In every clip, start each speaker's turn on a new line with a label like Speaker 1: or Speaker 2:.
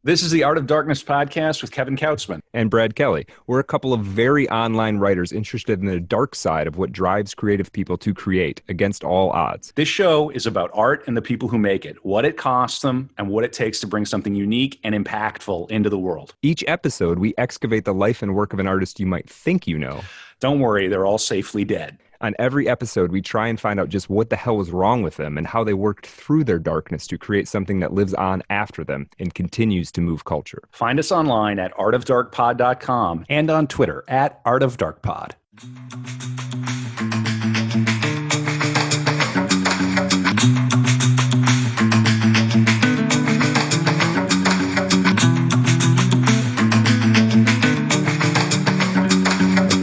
Speaker 1: This is the Art of Darkness podcast with Kevin Kautzman
Speaker 2: and Brad Kelly. We're a couple of very online writers interested in the dark side of what drives creative people to create against all odds.
Speaker 1: This show is about art and the people who make it, what it costs them, and what it takes to bring something unique and impactful into the world.
Speaker 2: Each episode, we excavate the life and work of an artist you might think you know.
Speaker 1: Don't worry, they're all safely dead.
Speaker 2: On every episode, we try and find out just what the hell was wrong with them and how they worked through their darkness to create something that lives on after them and continues to move culture.
Speaker 1: Find us online at artofdarkpod.com and on Twitter at artofdarkpod.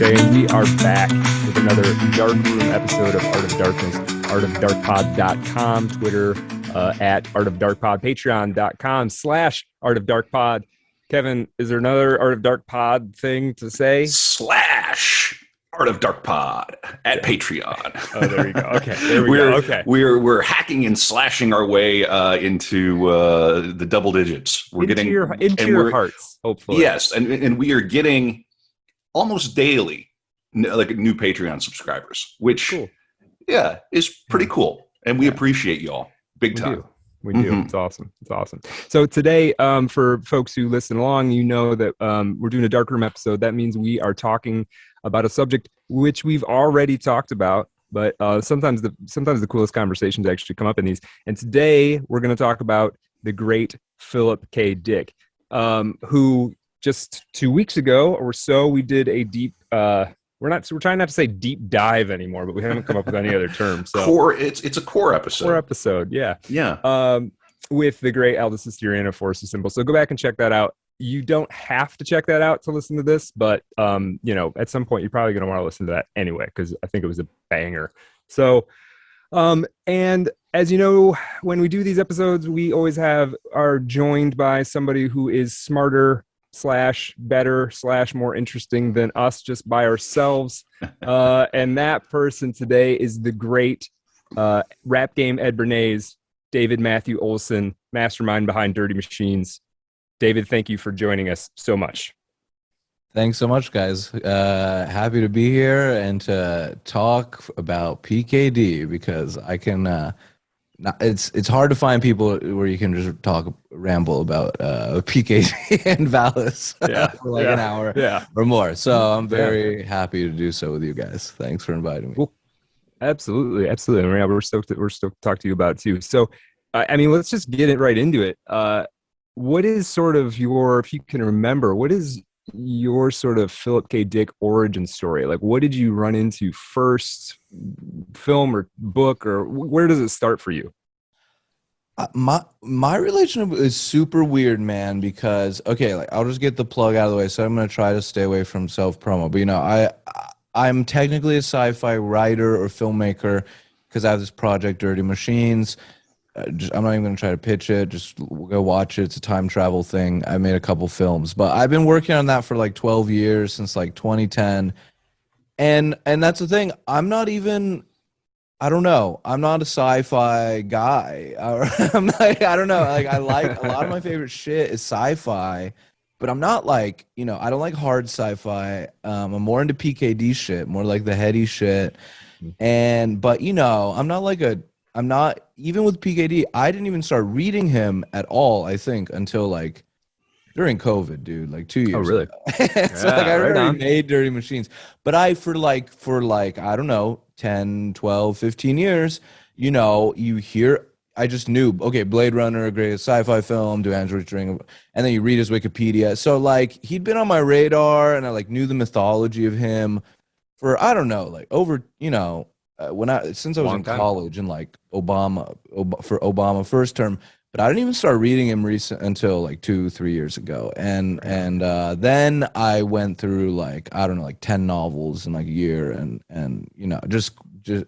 Speaker 2: Okay, and we are back with another Dark Room episode of Art of Darkness, artofdarkpod.com, Twitter at artofdarkpod, patreon.com/artofdarkpod. Kevin, is there another Art of Dark Pod thing to say?
Speaker 1: /Art of Dark Pod at Patreon.
Speaker 2: Oh, there you go. Okay, there we go. Okay,
Speaker 1: we're hacking and slashing our way into the double digits. We're
Speaker 2: into your hearts, hopefully.
Speaker 1: Yes, and we are getting almost daily like new Patreon subscribers, which is pretty cool, and we appreciate y'all big time.
Speaker 2: We do. It's awesome. So today, for folks who listen along, you know that we're doing a dark room episode. That means we are talking about a subject which we've already talked about, but sometimes the coolest conversations actually come up in these. And today we're going to talk about the great Philip K. Dick, who just 2 weeks ago or so we did a deep. We're trying not to say deep dive anymore, but we haven't come up with any other term. So
Speaker 1: core, it's a core episode.
Speaker 2: Core episode, yeah.
Speaker 1: Yeah.
Speaker 2: With the great Aldous Asterian of Force is Simple. So go back and check that out. You don't have to check that out to listen to this, but at some point you're probably going to want to listen to that anyway, because I think it was a banger. So, and as you know, when we do these episodes, we always are joined by somebody who is smarter / better / more interesting than us just by ourselves. And that person today is the great rap game Ed Bernays, David Matthew Olson, mastermind behind Dirty Machines. David, thank you for joining us so much.
Speaker 3: Thanks so much, guys. Happy to be here and to talk about PKD, because I can it's hard to find people where you can just ramble about PKD and Valis for like an hour or more. So I'm very happy to do so with you guys. Thanks for inviting me.
Speaker 2: Well, absolutely. Yeah, we're stoked to talk to you about it too. So, let's just get it right into it. What is sort of if you can remember, what is your sort of Philip K. Dick origin story? Like, what did you run into first, film or book, or where does it start for you?
Speaker 3: My relationship is super weird, man, because I'll just get the plug out of the way. So I'm going to try to stay away from self-promo, but I'm technically a sci-fi writer or filmmaker because I have this project, Dirty Machines. I'm not even going to try to pitch it. Just go watch it. It's a time travel thing. I made a couple films, but I've been working on that for like 12 years, since like 2010. And that's the thing. I don't know. I'm not a sci-fi guy. I don't know. Like, I like a lot of my favorite shit is sci-fi, but I'm not like, I don't like hard sci-fi. I'm more into PKD shit, more like the heady shit. But I'm not, even with PKD, I didn't even start reading him at all, I think, until like during COVID, dude, like 2 years.
Speaker 2: Oh, really?
Speaker 3: So I already made Dirty Machines. But for I don't know, 10, 12, 15 years, you hear, I just knew, Blade Runner, greatest sci-fi film, Do Androids Dream, and then you read his Wikipedia. So like he'd been on my radar, and I like knew the mythology of him for, I don't know, like over, since I was in college and like Obama first term, but I didn't even start reading him until like 2-3 years ago. And then I went through like, I don't know, like 10 novels in like a year, and just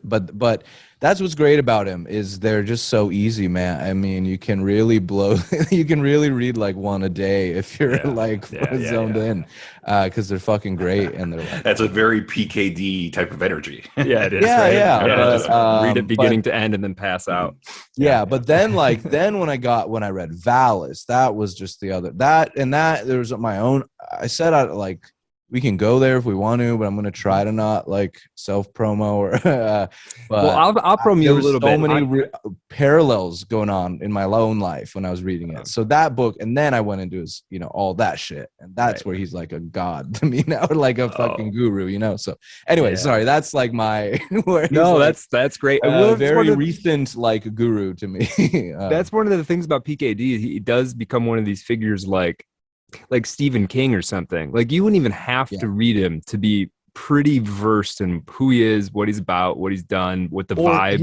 Speaker 3: but that's what's great about him is they're just so easy, man. I mean, you can really you can really read like one a day if you're zoned in, because they're fucking great and they're like,
Speaker 1: that's a very PKD type of energy.
Speaker 2: Yeah, it is.
Speaker 3: Yeah,
Speaker 2: right?
Speaker 3: yeah. But,
Speaker 2: just read it beginning to end and then pass out.
Speaker 3: Yeah, but then when I read Valis, that was just the other there was my own. I said we can go there if we want to, but I'm gonna try to not like self promo or. But
Speaker 2: I'll promo you a little bit.
Speaker 3: There were so many parallels going on in my own life when I was reading it. So that book, and then I went into his, all that shit, and that's where he's like a god to me now, like a fucking guru, So anyway, sorry, that's like my.
Speaker 2: That's great.
Speaker 3: Very recent like guru to me.
Speaker 2: That's one of the things about PKD. He does become one of these figures like Stephen King or something. Like you wouldn't even have to read him to be pretty versed in who he is, what he's about, what he's done, what the vibe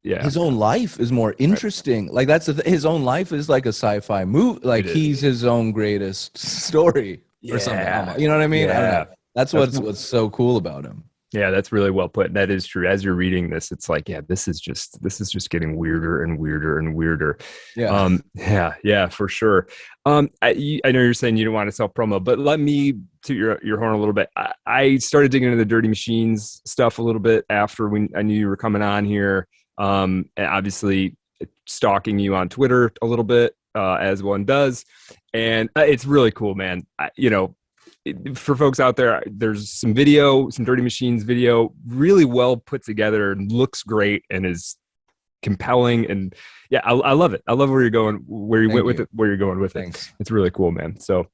Speaker 3: his own life is more interesting. Like that's his own life is like a sci-fi movie. Like he's his own greatest story or something. You know what I mean?
Speaker 2: Yeah.
Speaker 3: I don't know. That's what's so cool about him.
Speaker 2: Yeah, that's really well put. That is true. As you're reading this, it's like, this is just getting weirder and weirder and weirder. Yeah, for sure. I know you're saying you don't want to self promo, but let me toot your horn a little bit. I started digging into the Dirty Machines stuff a little bit after I knew you were coming on here. And obviously stalking you on Twitter a little bit, as one does, and it's really cool, man. For folks out there, there's some Dirty Machines video, really well put together and looks great and is compelling. And I love it. I love where you're going, where you're going with
Speaker 3: Thanks.
Speaker 2: it. It's really cool, man. So,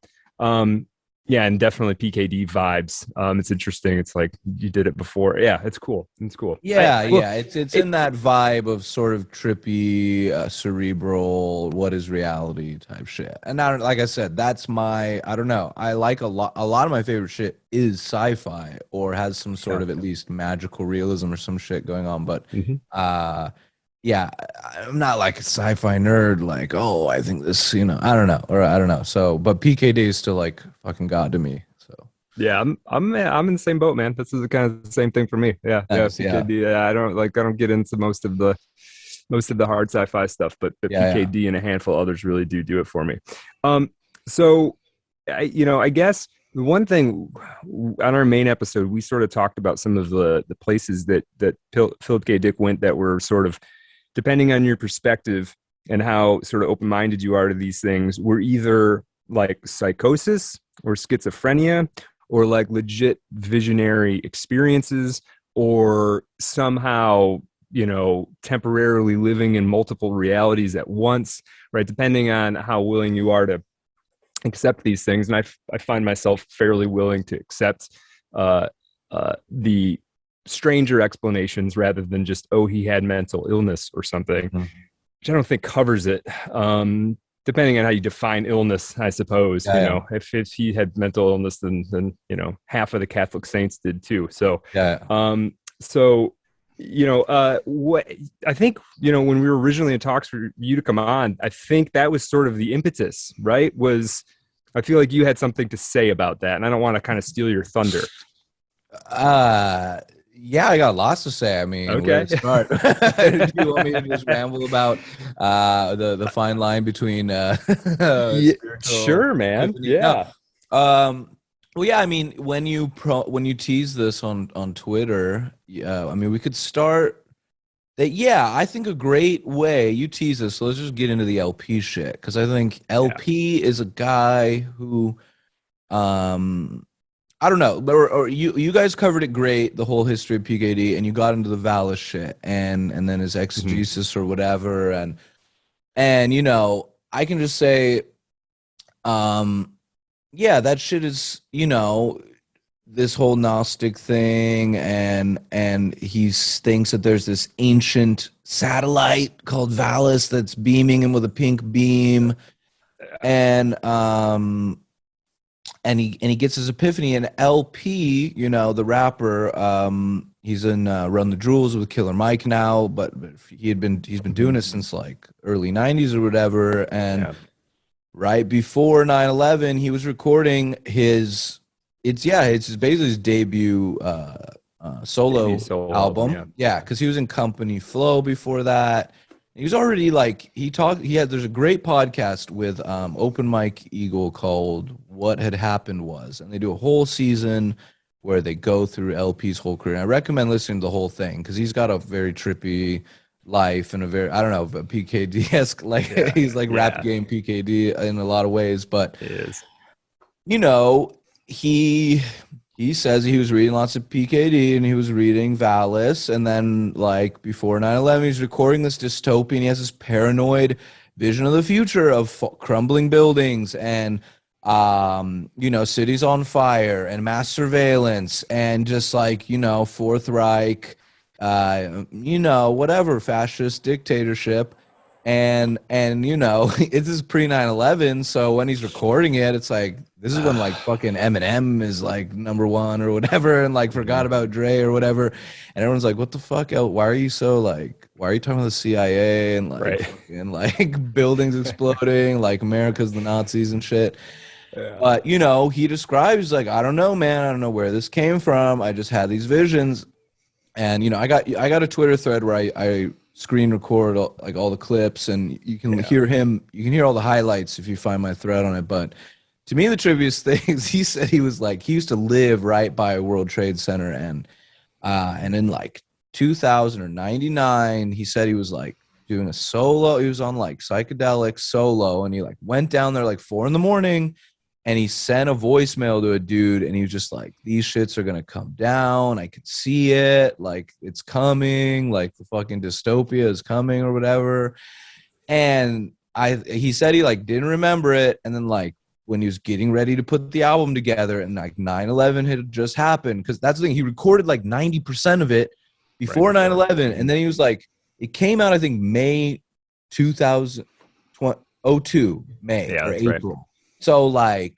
Speaker 2: and definitely PKD vibes. It's interesting. It's like you did it before. Yeah, it's cool. It's cool.
Speaker 3: It's in that vibe of sort of trippy, cerebral, what is reality type shit. And now, like I said, that's I don't know. I like a lot of my favorite shit is sci-fi or has some sort of at least magical realism or some shit going on. But I'm not like a sci-fi nerd. Like, I think this, I don't know. So, but PKD is still like fucking god to me. So,
Speaker 2: yeah, I'm in the same boat, man. This is the kind of the same thing for me. Yeah, PKD. I don't get into most of the hard sci-fi stuff, but PKD and a handful of others really do it for me. So, I guess the one thing on our main episode, we sort of talked about some of the places that Philip K. Dick went that were sort of, depending on your perspective and how sort of open-minded you are to these things, were either like psychosis or schizophrenia or like legit visionary experiences or somehow, temporarily living in multiple realities at once, right? Depending on how willing you are to accept these things. And I find myself fairly willing to accept the stranger explanations rather than just, he had mental illness or something, which I don't think covers it. Depending on how you define illness, I suppose, if he had mental illness, then half of the Catholic saints did too. So, what I think, when we were originally in talks for you to come on, I think that was sort of the impetus, right? I feel like you had something to say about that, and I don't want to kind of steal your thunder.
Speaker 3: Yeah, I got lots to say. I mean,
Speaker 2: okay.
Speaker 3: Where to start? Do you want me to just ramble about the fine line between
Speaker 2: sure, man. Yeah.
Speaker 3: Well, yeah. I mean, when you tease this on Twitter, I mean, we could start that. Yeah, I think a great way you tease this. So let's just get into the LP shit because I think LP is a guy who, I don't know, or you guys covered it great, the whole history of PKD, and you got into the Valis shit and then his exegesis or whatever, and I can just say, that shit is, this whole Gnostic thing, and he thinks that there's this ancient satellite called Valis that's beaming him with a pink beam, and he gets his epiphany. And LP, the rapper, he's in Run the Jewels with Killer Mike now, but he's been doing it since like early 90s or whatever. And right before 9/11, he was recording it's basically his debut solo
Speaker 2: solo
Speaker 3: album. Yeah, because he was in Company Flow before that. He was already like there's a great podcast with Open Mike Eagle called What Had Happened Was, and they do a whole season where they go through LP's whole career. And I recommend listening to the whole thing because he's got a very trippy life and a very, I don't know, PKD-esque, like he's like rap game PKD in a lot of ways, but
Speaker 2: it is.
Speaker 3: You know, he says he was reading lots of PKD and he was reading Valis, and then like before 9/11 he's recording this dystopia and he has this paranoid vision of the future of crumbling buildings and you know, cities on fire and mass surveillance and just like, you know, Fourth Reich, you know, whatever, fascist dictatorship. And you know, it is pre 9/11, so when he's recording it, it's like this is when like fucking Eminem is like #1 or whatever, and like forgot about Dre or whatever, and everyone's like, "What the fuck? Why are you so like? Why are you talking about the CIA and like fucking, like buildings exploding, like America's the Nazis and shit?" Yeah. But you know, he describes like, "I don't know, man. I don't know where this came from. I just had these visions." And you know, I got a Twitter thread where I screen record all the clips, and you can hear him. You can hear all the highlights if you find my thread on it. But to me, the trivia thing is he said he was like he used to live right by a World Trade Center, and in like 2000 or 99, he said he was like doing a solo. He was on like psychedelic solo, and he like went down there like 4 a.m. And he sent a voicemail to a dude, and he was just like, "These shits are gonna come down. I can see it. Like it's coming. Like the fucking dystopia is coming or whatever." And he said he like didn't remember it, and then like when he was getting ready to put the album together, and like 9/11 had just happened, because that's the thing. He recorded like 90% of it before 9/11, and then he was like, it came out I think May 2002, May or April. Right. So like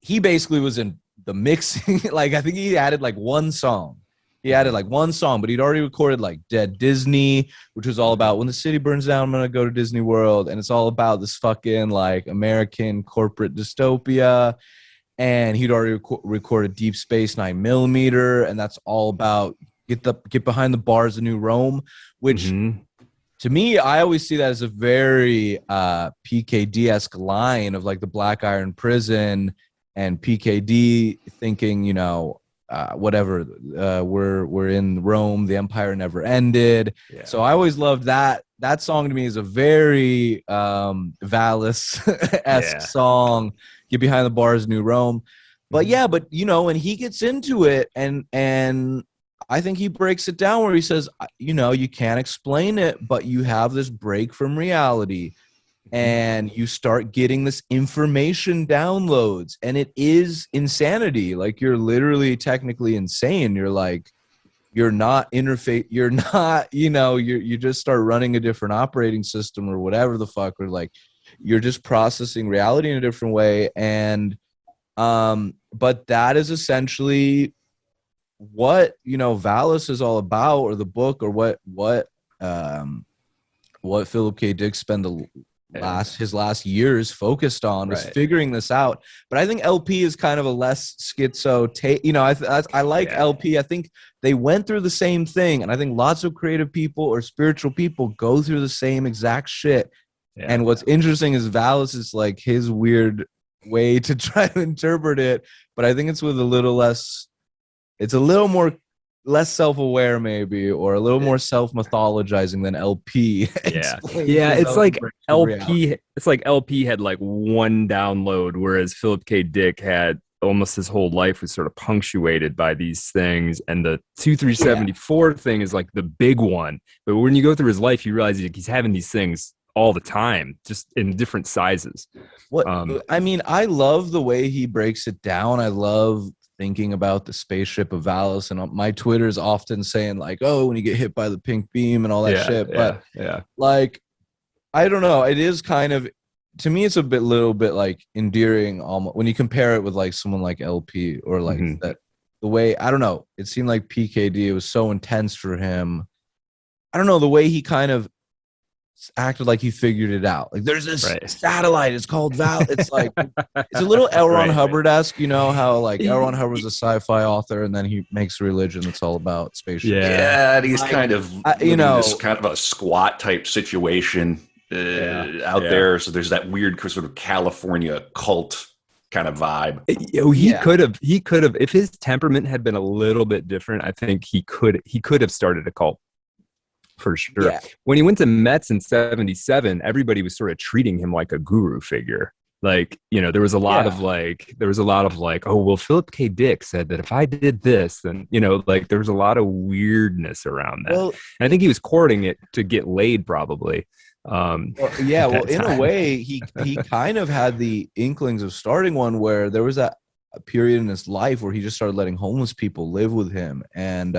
Speaker 3: he basically was in the mixing. Like I think he added like one song. He added like one song, but he'd already recorded like Dead Disney, which was all about when the city burns down, I'm gonna go to Disney World, and it's all about this fucking like American corporate dystopia. And he'd already recorded Deep Space 9mm, and that's all about get behind the bars of New Rome, which. To me, I always see that as a very PKD-esque line of like the Black Iron Prison and PKD thinking, you know, whatever, we're in Rome, the empire never ended. Yeah. So I always loved that. That song to me is a very Valis-esque song, Get Behind the Bars, New Rome. But yeah, but you know, and he gets into it and I think he breaks it down where he says, you know, you can't explain it, but you have this break from reality and you start getting this information downloads, and it is insanity. Like you're literally technically insane. You're like, you're not you're not, you know, you just start running a different operating system or whatever the fuck, or like you're just processing reality in a different way. And but that is essentially what, you know, Valis is all about, or the book, or what Philip K. Dick spent his last years focused on, was figuring this out. But I think LP is kind of a less schizo you know, I like LP. I think they went through the same thing, and I think lots of creative people or spiritual people go through the same exact shit. And what's interesting is Valis is like his weird way to try to interpret it, but I think it's with a little less. It's a little more less self-aware maybe, or a little more self-mythologizing than LP.
Speaker 2: Yeah, it's like LP. It's like LP had like one download, whereas Philip K. Dick had almost his whole life was sort of punctuated by these things. And the 2374 thing is like the big one. But when you go through his life, you realize he's having these things all the time, just in different sizes.
Speaker 3: I mean, I love the way he breaks it down. I love thinking about the spaceship of Valis, and my Twitter is often saying like, "Oh, when you get hit by the pink beam and all that shit." But like, I don't know. It is kind of, to me, it's a little bit like endearing, almost, when you compare it with like someone like LP, or like that. The way, I don't know, it seemed like PKD, it was so intense for him. I don't know, the way he kind of acted like he figured it out. Like there's this satellite. It's called Val. It's like it's a little L. Ron Hubbard-esque. You know how like L. Ron Hubbard's a sci-fi author, and then he makes a religion that's all about spaceships.
Speaker 1: Yeah, and he's kind of this kind of a squat type situation out there. So there's that weird sort of California cult kind of vibe.
Speaker 2: He could have if his temperament had been a little bit different. I think he could have started a cult. For sure. Yeah. When he went to Metz in 77, everybody was sort of treating him like a guru figure. Like, you know, there was a lot of like, oh, well, Philip K. Dick said that if I did this, then, you know, like there was a lot of weirdness around that. Well, and I think he was courting it to get laid probably.
Speaker 3: In a way, he kind of had the inklings of starting one where there was that a period in his life where he just started letting homeless people live with him, and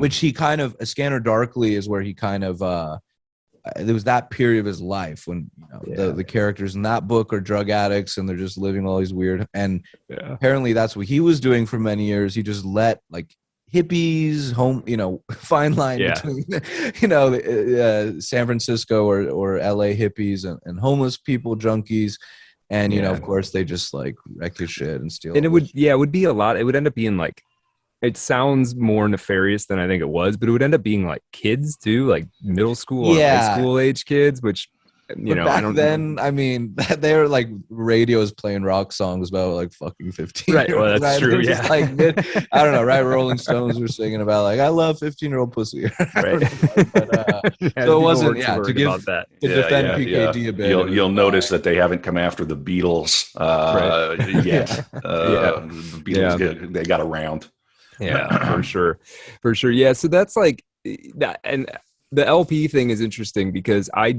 Speaker 3: which he kind of A Scanner Darkly is where he kind of there was that period of his life when the characters in that book are drug addicts and they're just living all these weird, and apparently that's what he was doing for many years. He just let like hippies fine line between San Francisco or LA hippies and homeless people, junkies. And, of course, they just like wreck your shit and steal.
Speaker 2: And it would be a lot. It would end up being like, it sounds more nefarious than I think it was, but it would end up being like kids too, like middle school or high school age kids, which,
Speaker 3: back then, I mean, they were like radios playing rock songs about like fucking 15.
Speaker 2: Right. Well, that's true. Yeah.
Speaker 3: Like, I don't know. Right. Rolling Stones were singing about like, I love 15-year-old pussy. Right. So it wasn't, to defend PKD a bit.
Speaker 1: You'll notice that they haven't come after the Beatles yet. The Beatles, they got around.
Speaker 2: Yeah, for sure. Yeah. So that's like that. And the LP thing is interesting because I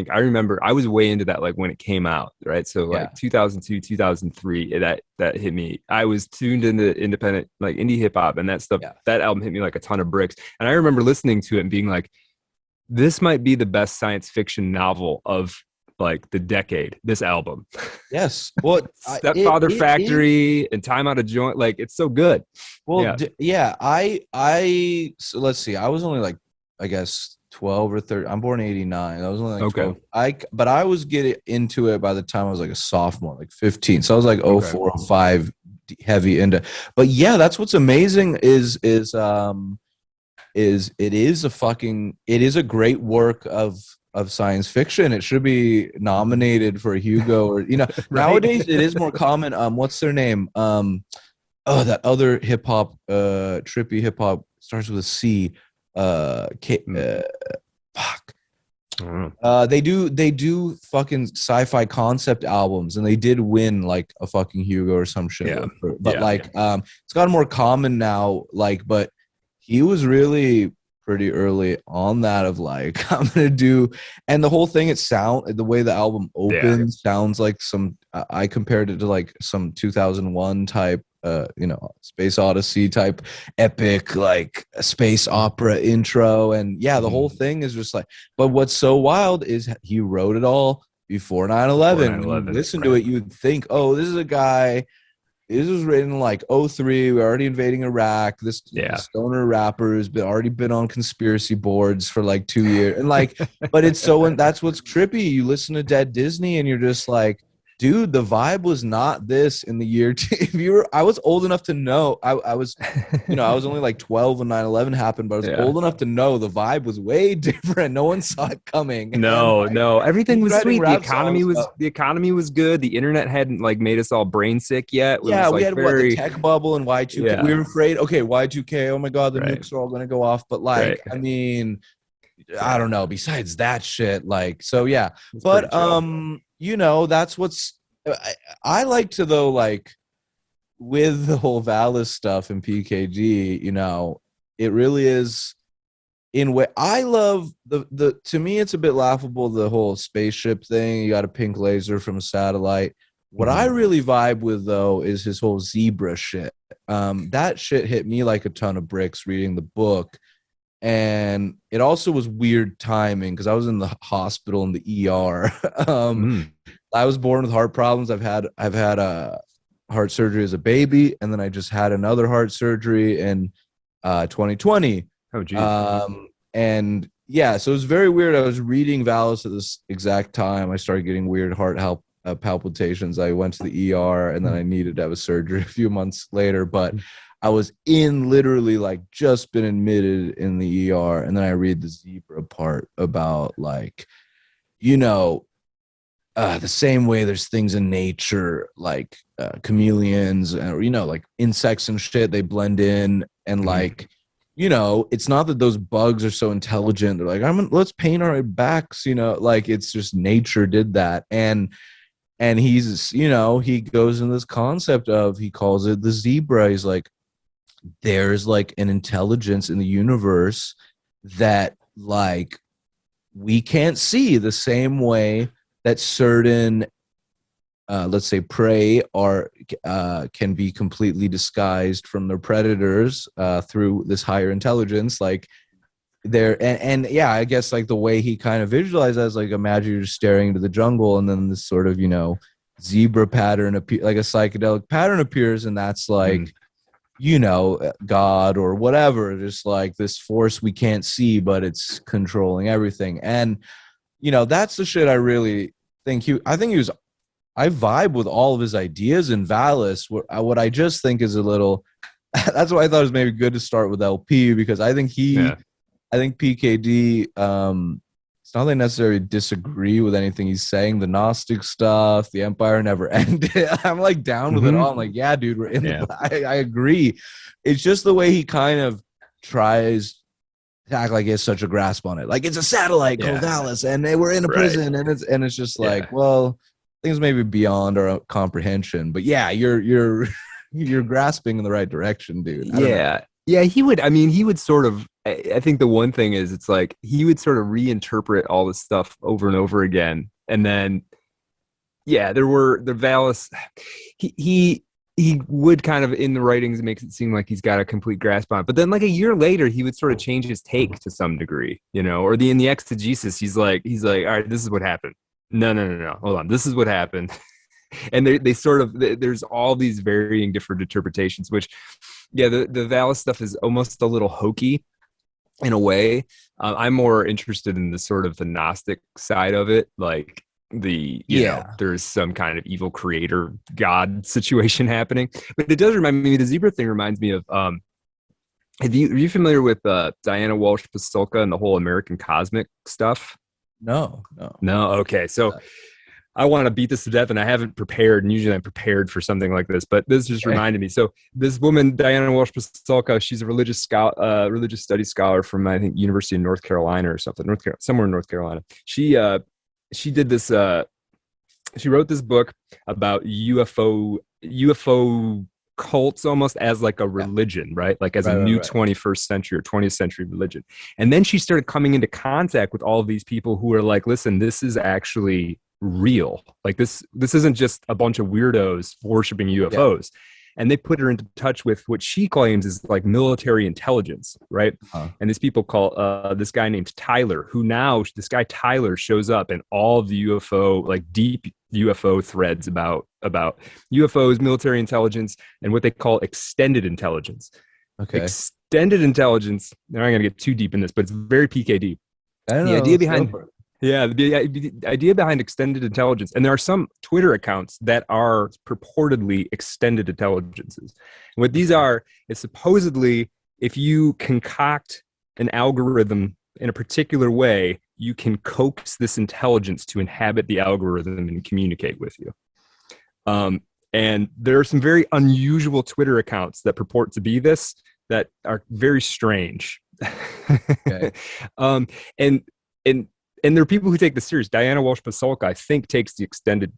Speaker 2: remember I was way into that like when it came out, right? So like 2002, 2003, that hit me. I was tuned into independent like indie hip hop and that stuff. Yeah. That album hit me like a ton of bricks. And I remember listening to it and being like, this might be the best science fiction novel of like the decade, this album.
Speaker 3: Yes. Well,
Speaker 2: Stepfather Factory and Time Out of Joint, like it's so good.
Speaker 3: Well, so let's see. I was only like, I guess 12 or 13. I'm born in 89. I was only like 12. But I was getting into it by the time I was like a sophomore, like 15. So I was like 04, 05 heavy into. But yeah, that's what's amazing is it is a great work of science fiction. It should be nominated for a Hugo or nowadays it is more common. What's their name? That other hip hop, trippy hip hop starts with a C. They do fucking sci-fi concept albums, and they did win like a fucking Hugo or some shit. It's gotten more common now. Like, but he was really pretty early on that of like I'm gonna do, and the whole thing. The way the album opens sounds like some. I compared it to like some 2001 type. Space Odyssey type epic, like a space opera intro. And the whole thing is just like, but what's so wild is he wrote it all before 9/11. When you listen to it, you'd think, oh, this is a guy, this was written like 03, we're already invading Iraq. This stoner rapper has already been on conspiracy boards for like 2 years. And like, but it's that's what's trippy. You listen to Dead Disney and you're just like, dude, the vibe was not this in the year. I was old enough to know. I was, I was only like 12 when 9/11 happened, but I was old enough to know the vibe was way different. No one saw it coming.
Speaker 2: No, everything was sweet. The economy was good. The internet hadn't like made us all brain sick yet.
Speaker 3: We had the tech bubble and Y2K. Yeah. We were afraid. Okay, Y2K. Oh my God, the nukes are all going to go off. But like, I mean, I don't know. Besides that shit, like, so yeah. But that's what's I like to though, like with the whole Valis stuff and PKD, it really is in way I love the to me it's a bit laughable, the whole spaceship thing. You got a pink laser from a satellite. What I really vibe with though is his whole zebra shit. That shit hit me like a ton of bricks reading the book. And it also was weird timing because I was in the hospital in the ER. I was born with heart problems. I've had a heart surgery as a baby, and then I just had another heart surgery in 2020.
Speaker 2: Oh, geez.
Speaker 3: And yeah, so it was very weird. I was reading Valis at this exact time. I started getting weird heart palpitations. I went to the ER, and then I needed to have a surgery a few months later. But I was in literally like just been admitted in the ER, and then I read the zebra part about like, you know, the same way there's things in nature like chameleons, or, you know, like insects and shit, they blend in, and like, you know, it's not that those bugs are so intelligent. They're like, let's paint our backs, you know, like it's just nature did that. And he's, you know, he goes in this concept of, he calls it the zebra. He's like, there's like an intelligence in the universe that like we can't see the same way that certain let's say prey are can be completely disguised from their predators through this higher intelligence. Like there, and yeah, I guess like the way he kind of visualized as like, imagine you're staring into the jungle, and then this sort of, you know, zebra pattern like a psychedelic pattern appears, and that's like, you know, God or whatever, just like this force we can't see, but it's controlling everything. And, you know, that's the shit I really think I vibe with all of his ideas in Valis. What I just think is a little, that's why I thought it was maybe good to start with LP, because I think I think PKD, it's not that I necessarily disagree with anything he's saying. The Gnostic stuff, the Empire never ended. I'm like down with it all. I'm like, yeah, dude, we're in I agree. It's just the way he kind of tries to act like he has such a grasp on it. Like it's a satellite called Valis, and they were in a prison, and it's just like, well, things maybe beyond our comprehension. But yeah, you're grasping in the right direction, dude.
Speaker 2: Yeah, he would sort of, I think the one thing is, it's like he would sort of reinterpret all this stuff over and over again. And then, yeah, there were the Valis, he would kind of, in the writings, makes it seem like he's got a complete grasp on it. But then like a year later, he would sort of change his take to some degree, you know, or in the exegesis, he's like, all right, this is what happened. No, hold on. This is what happened. And they sort of, there's all these varying different interpretations, which, yeah, the Valis stuff is almost a little hokey in a way. I'm more interested in the sort of the Gnostic side of it, like you know, there's some kind of evil creator god situation happening. But it does remind me, the zebra thing reminds me of, are you familiar with Diana Walsh Pasulka and the whole American Cosmic stuff?
Speaker 3: No.
Speaker 2: Okay, so I want to beat this to death, and I haven't prepared, and usually I'm prepared for something like this, but this just reminded me. So this woman, Diana Walsh Pasulka, she's a religious studies scholar from, I think, University of North Carolina or something, somewhere in North Carolina. She did this, she wrote this book about UFO cults, almost as like a religion, right? Like as a new 21st century or 20th century religion. And then she started coming into contact with all of these people who are like, listen, this is actually real. Like this isn't just a bunch of weirdos worshiping UFOs. And they put her into touch with what she claims is like military intelligence, right? And these people call this guy named Tyler, this guy Tyler shows up in all of the UFO, like deep UFO threads about UFOs, military intelligence, and what they call extended intelligence. Okay. Extended intelligence, I'm not going to get too deep in this, but it's very PKD. The idea behind extended intelligence, and there are some Twitter accounts that are purportedly extended intelligences. And what these are is supposedly, if you concoct an algorithm in a particular way, you can coax this intelligence to inhabit the algorithm and communicate with you. And there are some very unusual Twitter accounts that purport to be this, that are very strange. Okay. And there are people who take this serious. Diana Walsh Pasulka, I think, takes the extended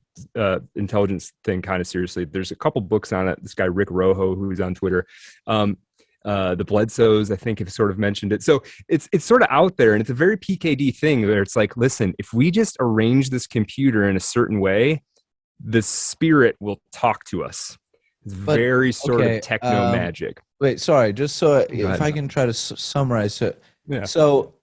Speaker 2: intelligence thing kind of seriously. There's a couple books on it. This guy, Rick Rojo, who's on Twitter. The Bledsoes, I think, have sort of mentioned it. So it's sort of out there, and it's a very PKD thing where it's like, listen, if we just arrange this computer in a certain way, the spirit will talk to us. It's very sort of techno magic.
Speaker 3: Wait, sorry, just so if I can try to summarize it. Yeah. So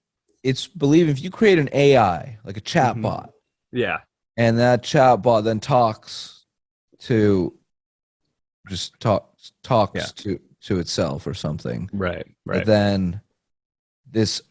Speaker 3: it's believe if you create an AI, like a chat bot.
Speaker 2: Yeah.
Speaker 3: And that chat bot then talks to itself or something.
Speaker 2: Right.
Speaker 3: But then this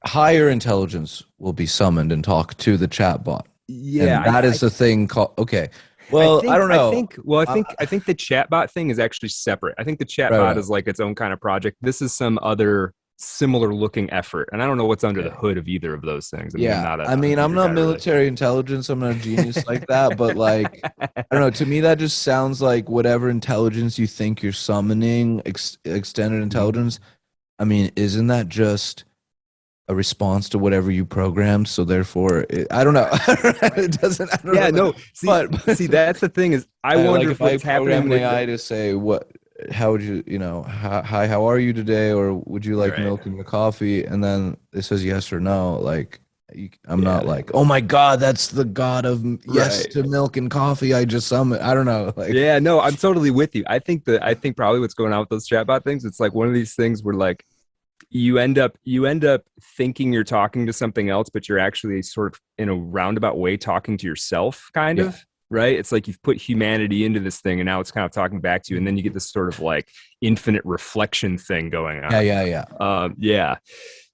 Speaker 3: higher intelligence will be summoned and talk to the chatbot.
Speaker 2: Yeah,
Speaker 3: and that is a thing called. Okay, well, I don't know.
Speaker 2: I think the chatbot thing is actually separate. I think the chatbot
Speaker 3: Right.
Speaker 2: is like its own kind of project. This is some other similar looking effort, and I don't know what's under the hood of either of those things. I mean,
Speaker 3: Yeah,
Speaker 2: I'm not
Speaker 3: I'm not
Speaker 2: guy,
Speaker 3: military
Speaker 2: really.
Speaker 3: intelligence. I'm not a genius like that, but like, I don't know. To me, that just sounds like whatever intelligence you think you're summoning, extended intelligence. I mean, isn't that just a response to whatever you programmed? So therefore, I don't know. It doesn't. I don't
Speaker 2: Yeah,
Speaker 3: know.
Speaker 2: no. See, that's the thing is, I wonder
Speaker 3: like
Speaker 2: if
Speaker 3: if I
Speaker 2: what's
Speaker 3: program
Speaker 2: happening
Speaker 3: an
Speaker 2: with
Speaker 3: AI to say what, how would you, hi, how are you today, or would you like
Speaker 2: right.
Speaker 3: milk in your coffee? And then it says yes or no. Like, I'm not
Speaker 2: Yeah,
Speaker 3: like, oh my god, that's the god of yes
Speaker 2: right.
Speaker 3: to milk and coffee. I just summon. I don't know. Like,
Speaker 2: Yeah, no, I'm totally with you. I think probably what's going on with those chatbot things, it's like one of these things where like you end up thinking you're talking to something else, but you're actually sort of in a roundabout way talking to yourself, kind
Speaker 3: yeah,
Speaker 2: of. Right. It's like you've put humanity into this thing and now it's kind of talking back to you. And then you get this sort of like infinite reflection thing going
Speaker 3: yeah,
Speaker 2: on.
Speaker 3: yeah, yeah.
Speaker 2: Yeah.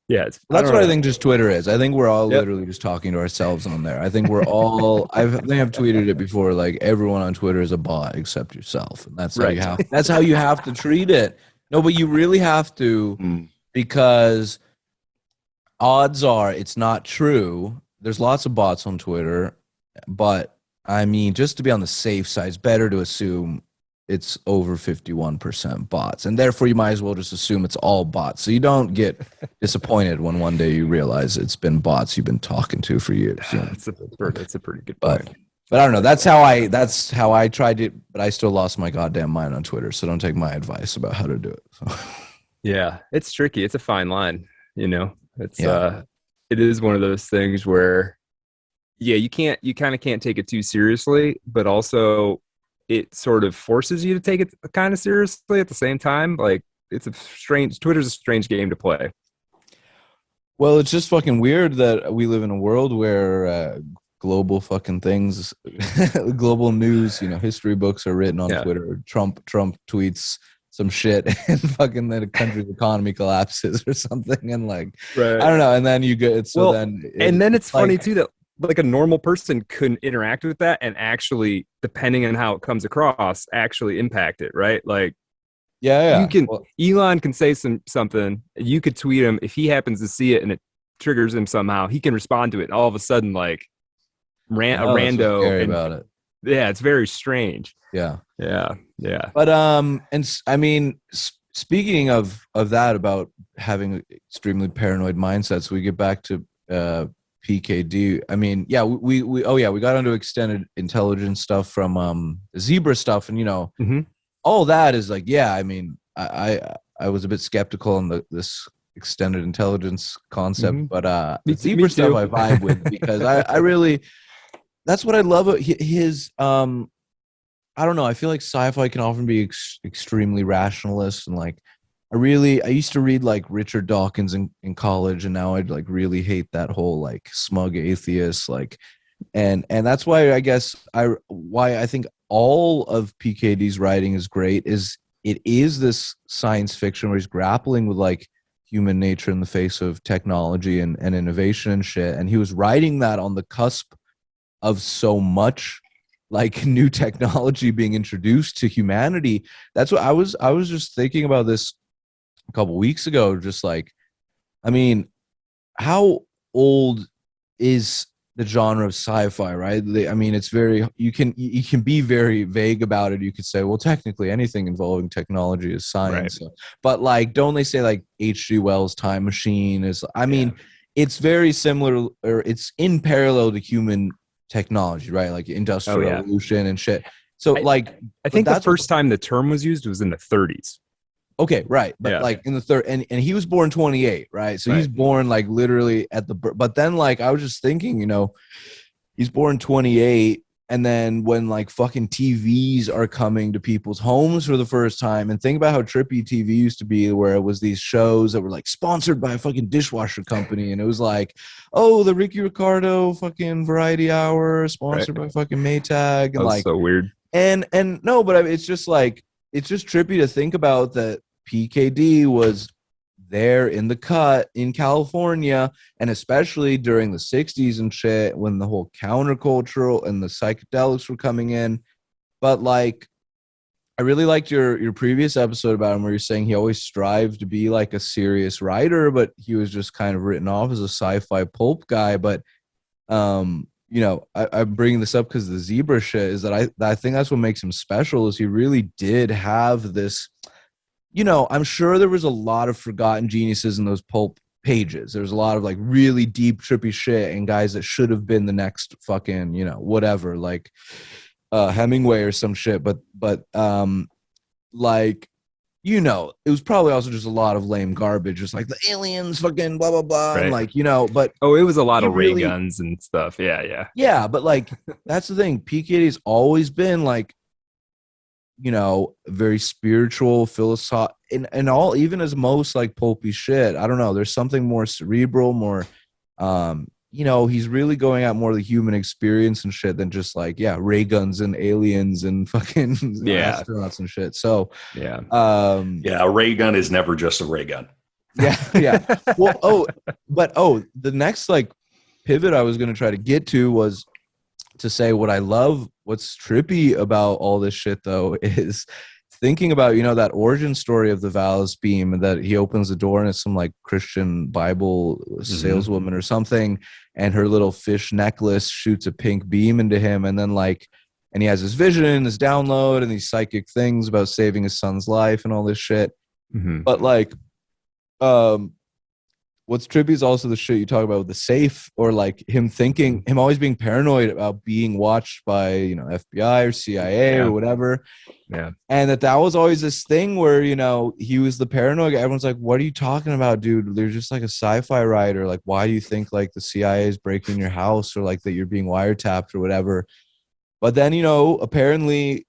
Speaker 2: Yeah.
Speaker 3: Well,
Speaker 2: I
Speaker 3: that's
Speaker 2: don't
Speaker 3: what I
Speaker 2: know.
Speaker 3: think just Twitter is. I think we're all
Speaker 2: Yep.
Speaker 3: literally just talking to ourselves on there. I think we're all I think I've tweeted it before, like everyone on Twitter is a bot except yourself. And
Speaker 2: Right.
Speaker 3: that's how you have to treat it. No, but you really have to,
Speaker 1: Mm.
Speaker 3: because odds are it's not true. There's lots of bots on Twitter, but I mean, just to be on the safe side, it's better to assume it's over 51% bots. And therefore, you might as well just assume it's all bots. So you don't get disappointed when one day you realize it's been bots you've been talking to for years. You know?
Speaker 2: That's a pretty good point.
Speaker 3: But I don't know. That's how I tried it, but I still lost my goddamn mind on Twitter. So don't take my advice about how to do it. So.
Speaker 2: Yeah. It's tricky. It's a fine line, you know. It's
Speaker 3: Yeah.
Speaker 2: it is one of those things where yeah, you kind of can't take it too seriously, but also it sort of forces you to take it kind of seriously at the same time. Like Twitter's a strange game to play.
Speaker 3: Well, it's just fucking weird that we live in a world where global fucking things, global news, history books are written on
Speaker 2: Yeah.
Speaker 3: Twitter. Trump tweets some shit and fucking then a country's economy collapses or something. And like,
Speaker 2: Right.
Speaker 3: I don't know. And then you get, so
Speaker 2: Well,
Speaker 3: then.
Speaker 2: and then it's funny
Speaker 3: like,
Speaker 2: too that like a normal person couldn't interact with that and actually, depending on how it comes across, actually impact it, right? Like
Speaker 3: yeah.
Speaker 2: you can
Speaker 3: Well,
Speaker 2: Elon can say something, you could tweet him if he happens to see it and it triggers him somehow, he can respond to it. And all of a sudden, like a
Speaker 3: that's what's
Speaker 2: rando
Speaker 3: scary
Speaker 2: and
Speaker 3: about it.
Speaker 2: yeah, it's very strange.
Speaker 3: Yeah.
Speaker 2: Yeah.
Speaker 3: But I mean, speaking of that, about having extremely paranoid mindsets, we get back to PKD. I mean, yeah, we got into extended intelligence stuff from Zebra stuff, and
Speaker 2: Mm-hmm.
Speaker 3: all that is like, yeah. I mean, I was a bit skeptical on this extended intelligence concept,
Speaker 2: Mm-hmm.
Speaker 3: but
Speaker 2: Me
Speaker 3: the Zebra
Speaker 2: too.
Speaker 3: stuff I vibe with, because I really, that's what I love. His I don't know. I feel like sci-fi can often be extremely rationalist, and like I used to read like Richard Dawkins in college, and now I'd like really hate that whole like smug atheist, like, and that's why I guess why I think all of PKD's writing is great, is it is this science fiction where he's grappling with like human nature in the face of technology and innovation and shit, and he was writing that on the cusp of so much like new technology being introduced to humanity. That's what I was just thinking about this a couple weeks ago, just like, I mean, how old is the genre of sci-fi, right? I mean, it's very, you can be very vague about it. You could say, well, technically anything involving technology is science.
Speaker 2: Right.
Speaker 3: But like, don't they say like H.G. Wells' Time Machine is, I mean, it's very similar, or it's in parallel to human technology, right? Like industrial revolution and shit. So
Speaker 2: I think the first time the term was used was in the 30s.
Speaker 3: Okay, right. But like in the third, and he was born 28, right? So he's born like literally at the, but then like I was just thinking, he's born 28, and then when like fucking TVs are coming to people's homes for the first time, and think about how trippy TV used to be, where it was these shows that were like sponsored by a fucking dishwasher company, and it was like, oh, the Ricky Ricardo fucking Variety Hour sponsored by fucking Maytag, and like
Speaker 2: so weird.
Speaker 3: And no, but it's just like, it's just trippy to think about that PKD was there in the cut in California, and especially during the 60s and shit when the whole countercultural and the psychedelics were coming in. But like, I really liked your previous episode about him where you're saying he always strived to be like a serious writer, but he was just kind of written off as a sci-fi pulp guy. But you know, I'm bringing this up because the zebra shit is that I think that's what makes him special is he really did have this, you know, I'm sure there was a lot of forgotten geniuses in those pulp pages. There's a lot of like really deep, trippy shit and guys that should have been the next fucking, you know, whatever, like Hemingway or some shit. But like, you know, it was probably also just a lot of lame garbage, just like the aliens, fucking blah blah blah,
Speaker 2: right.
Speaker 3: and like, you know. But
Speaker 2: it was a lot of ray guns and stuff. Yeah.
Speaker 3: But like, that's the thing. PKD's always been like, you know, very spiritual, philosophical, and all, even as most like pulpy shit. I don't know. There's something more cerebral, more, you know, he's really going at more of the human experience and shit than just like, ray guns and aliens and fucking astronauts and shit. So
Speaker 1: a ray gun is never just a ray gun.
Speaker 3: Yeah. Well, the next like pivot I was going to try to get to was to say what I love, what's trippy about all this shit though is thinking about, you know, that origin story of the Valus beam, and that he opens the door and it's some like Christian Bible saleswoman or something, and her little fish necklace shoots a pink beam into him, and then like, and he has this vision, this download, and these psychic things about saving his son's life and all this shit. But like, what's trippy is also the shit you talk about with the safe, or like him always being paranoid about being watched by, you know, FBI or CIA or whatever.
Speaker 2: Yeah.
Speaker 3: And that was always this thing where, you know, he was the paranoid guy. Everyone's like, what are you talking about, dude? They're just like a sci-fi writer. Like, why do you think like the CIA is breaking your house, or like that you're being wiretapped or whatever? But then, you know, apparently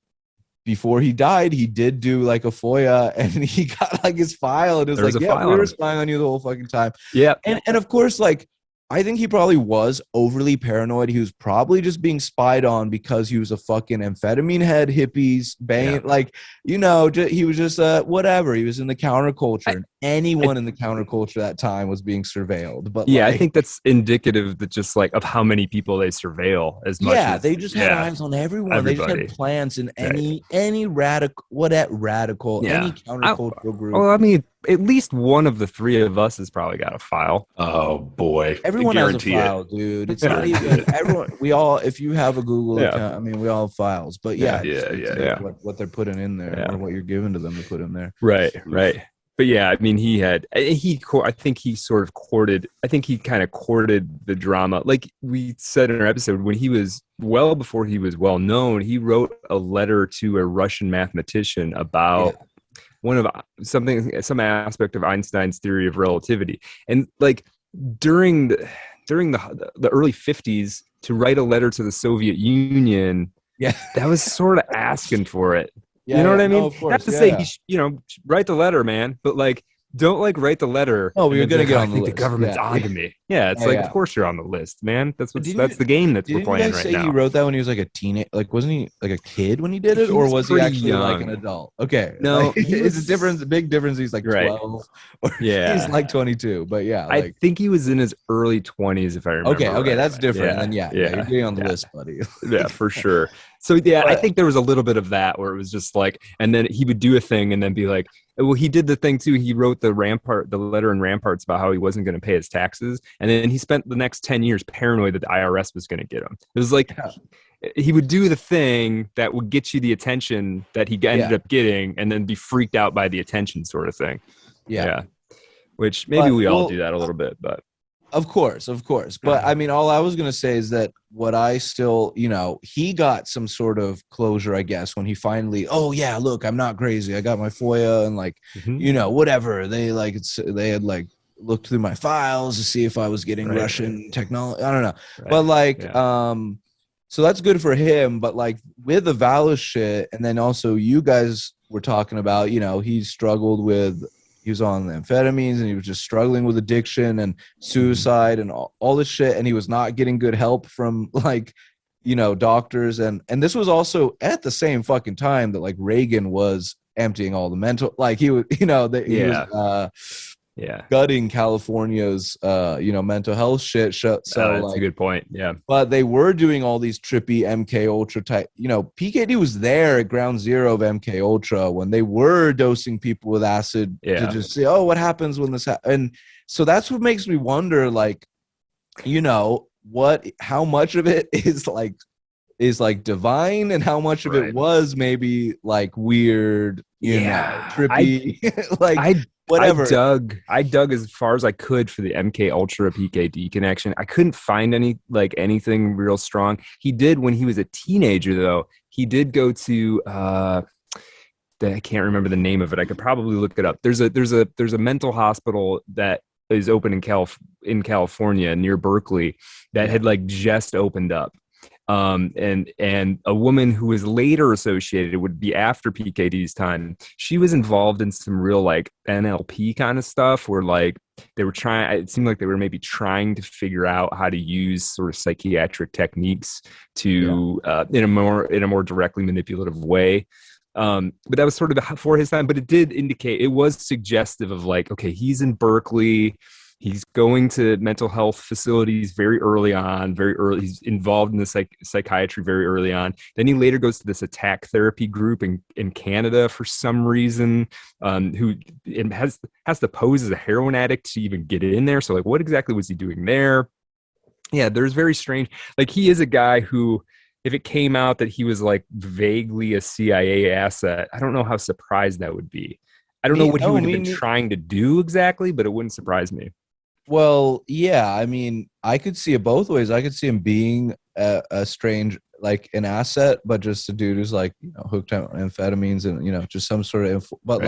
Speaker 3: before he died, he did do like a FOIA, and he got like his file, and it was like, we were spying on you the whole fucking time.
Speaker 2: Yeah.
Speaker 3: And of course, like, I think he probably was overly paranoid. He was probably just being spied on because he was a fucking amphetamine head, hippies, banging, like, you know, he was just whatever. He was in the counterculture, and anyone in the counterculture that time was being surveilled. But
Speaker 2: yeah,
Speaker 3: like,
Speaker 2: I think that's indicative that just like of how many people they surveil as much.
Speaker 3: Yeah,
Speaker 2: as,
Speaker 3: they just had eyes on everyone. Everybody. They just had plans in any radical, any countercultural group.
Speaker 2: Well, I mean, at least one of the three of us has probably got a file.
Speaker 1: Oh boy,
Speaker 3: everyone has a file, dude. It's not even everyone. We all, if you have a Google account, I mean, we all have files. But what they're putting in there, or what you're giving to them to put in there.
Speaker 2: Right. But yeah, I mean, I think he kind of courted the drama. Like we said in our episode, when he was before he was well known, he wrote a letter to a Russian mathematician about some aspect of Einstein's theory of relativity. And like during the early 50s, to write a letter to the Soviet Union, that was sort of asking for it. You know what I mean?
Speaker 3: No, of course.
Speaker 2: Not to say, you know, write the letter, man, but like, don't like write the letter.
Speaker 3: Oh, you're gonna get on the list.
Speaker 2: The government's on to me. Yeah, it's of course you're on the list, man. That's the game that we're playing right now. Did you guys say
Speaker 3: he wrote that when he was like a teenager? Like, wasn't he like a kid when he did it, or was he actually young. Like an adult? Okay,
Speaker 2: no,
Speaker 3: like, it's a big difference. He's like 12, or he's like 22. But like,
Speaker 2: I think he was in his early 20s, if I remember.
Speaker 3: Okay, that's different. And then you're getting on the list, buddy.
Speaker 2: Yeah, for sure. So I think there was a little bit of that where it was just like, and then he would do a thing and then be like, well, he did the thing too. He wrote the letter in Ramparts about how he wasn't going to pay his taxes. And then he spent the next 10 years paranoid that the IRS was going to get him. It was like, he would do the thing that would get you the attention that he ended up getting, and then be freaked out by the attention sort of thing. Yeah. Which maybe we all do that a little bit, but.
Speaker 3: Of course. But I mean, all I was going to say is that what I still, you know, he got some sort of closure, I guess, when he finally, look, I'm not crazy. I got my FOIA, and like, you know, whatever. They had like looked through my files to see if I was getting Russian technology. I don't know. Right. But like, so that's good for him. But like with the Valus shit, and then also you guys were talking about, you know, he was on amphetamines, and he was just struggling with addiction and suicide and all this shit. And he was not getting good help from like, you know, doctors. And this was also at the same fucking time that like Reagan was emptying all the mental, like he was, you know, gutting California's mental health shit. So
Speaker 2: that's a good point. Yeah.
Speaker 3: But they were doing all these trippy MK Ultra type. PKD was there at ground zero of MK Ultra when they were dosing people with acid to just say, oh, what happens when this and so that's what makes me wonder, like, how much of it is like divine and how much of it was maybe like weird, trippy, whatever.
Speaker 2: I dug as far as I could for the MK Ultra PKD connection. I couldn't find anything real strong. He did, when he was a teenager though, he did go to I can't remember the name of it. I could probably look it up. There's a mental hospital that is open in California near Berkeley that had like just opened up. And a woman who was later associated, would be after PKD's time, she was involved in some real like NLP kind of stuff where like it seemed like they were maybe trying to figure out how to use sort of psychiatric techniques to in a more directly manipulative way. But that was sort of before his time, but it did indicate, it was suggestive of like, okay, he's in Berkeley. He's going to mental health facilities very early. He's involved in the psychiatry very early on. Then he later goes to this attack therapy group in Canada for some reason, who has to pose as a heroin addict to even get in there. So like, what exactly was he doing there? Yeah, there's very strange. Like, he is a guy who, if it came out that he was like vaguely a CIA asset, I don't know how surprised that would be. I don't know what he would have been trying to do exactly, but it wouldn't surprise me.
Speaker 3: Well, yeah, I mean, I could see it both ways. I could see him being a strange, like an asset, but just a dude who's like, hooked on amphetamines and, just some sort of, but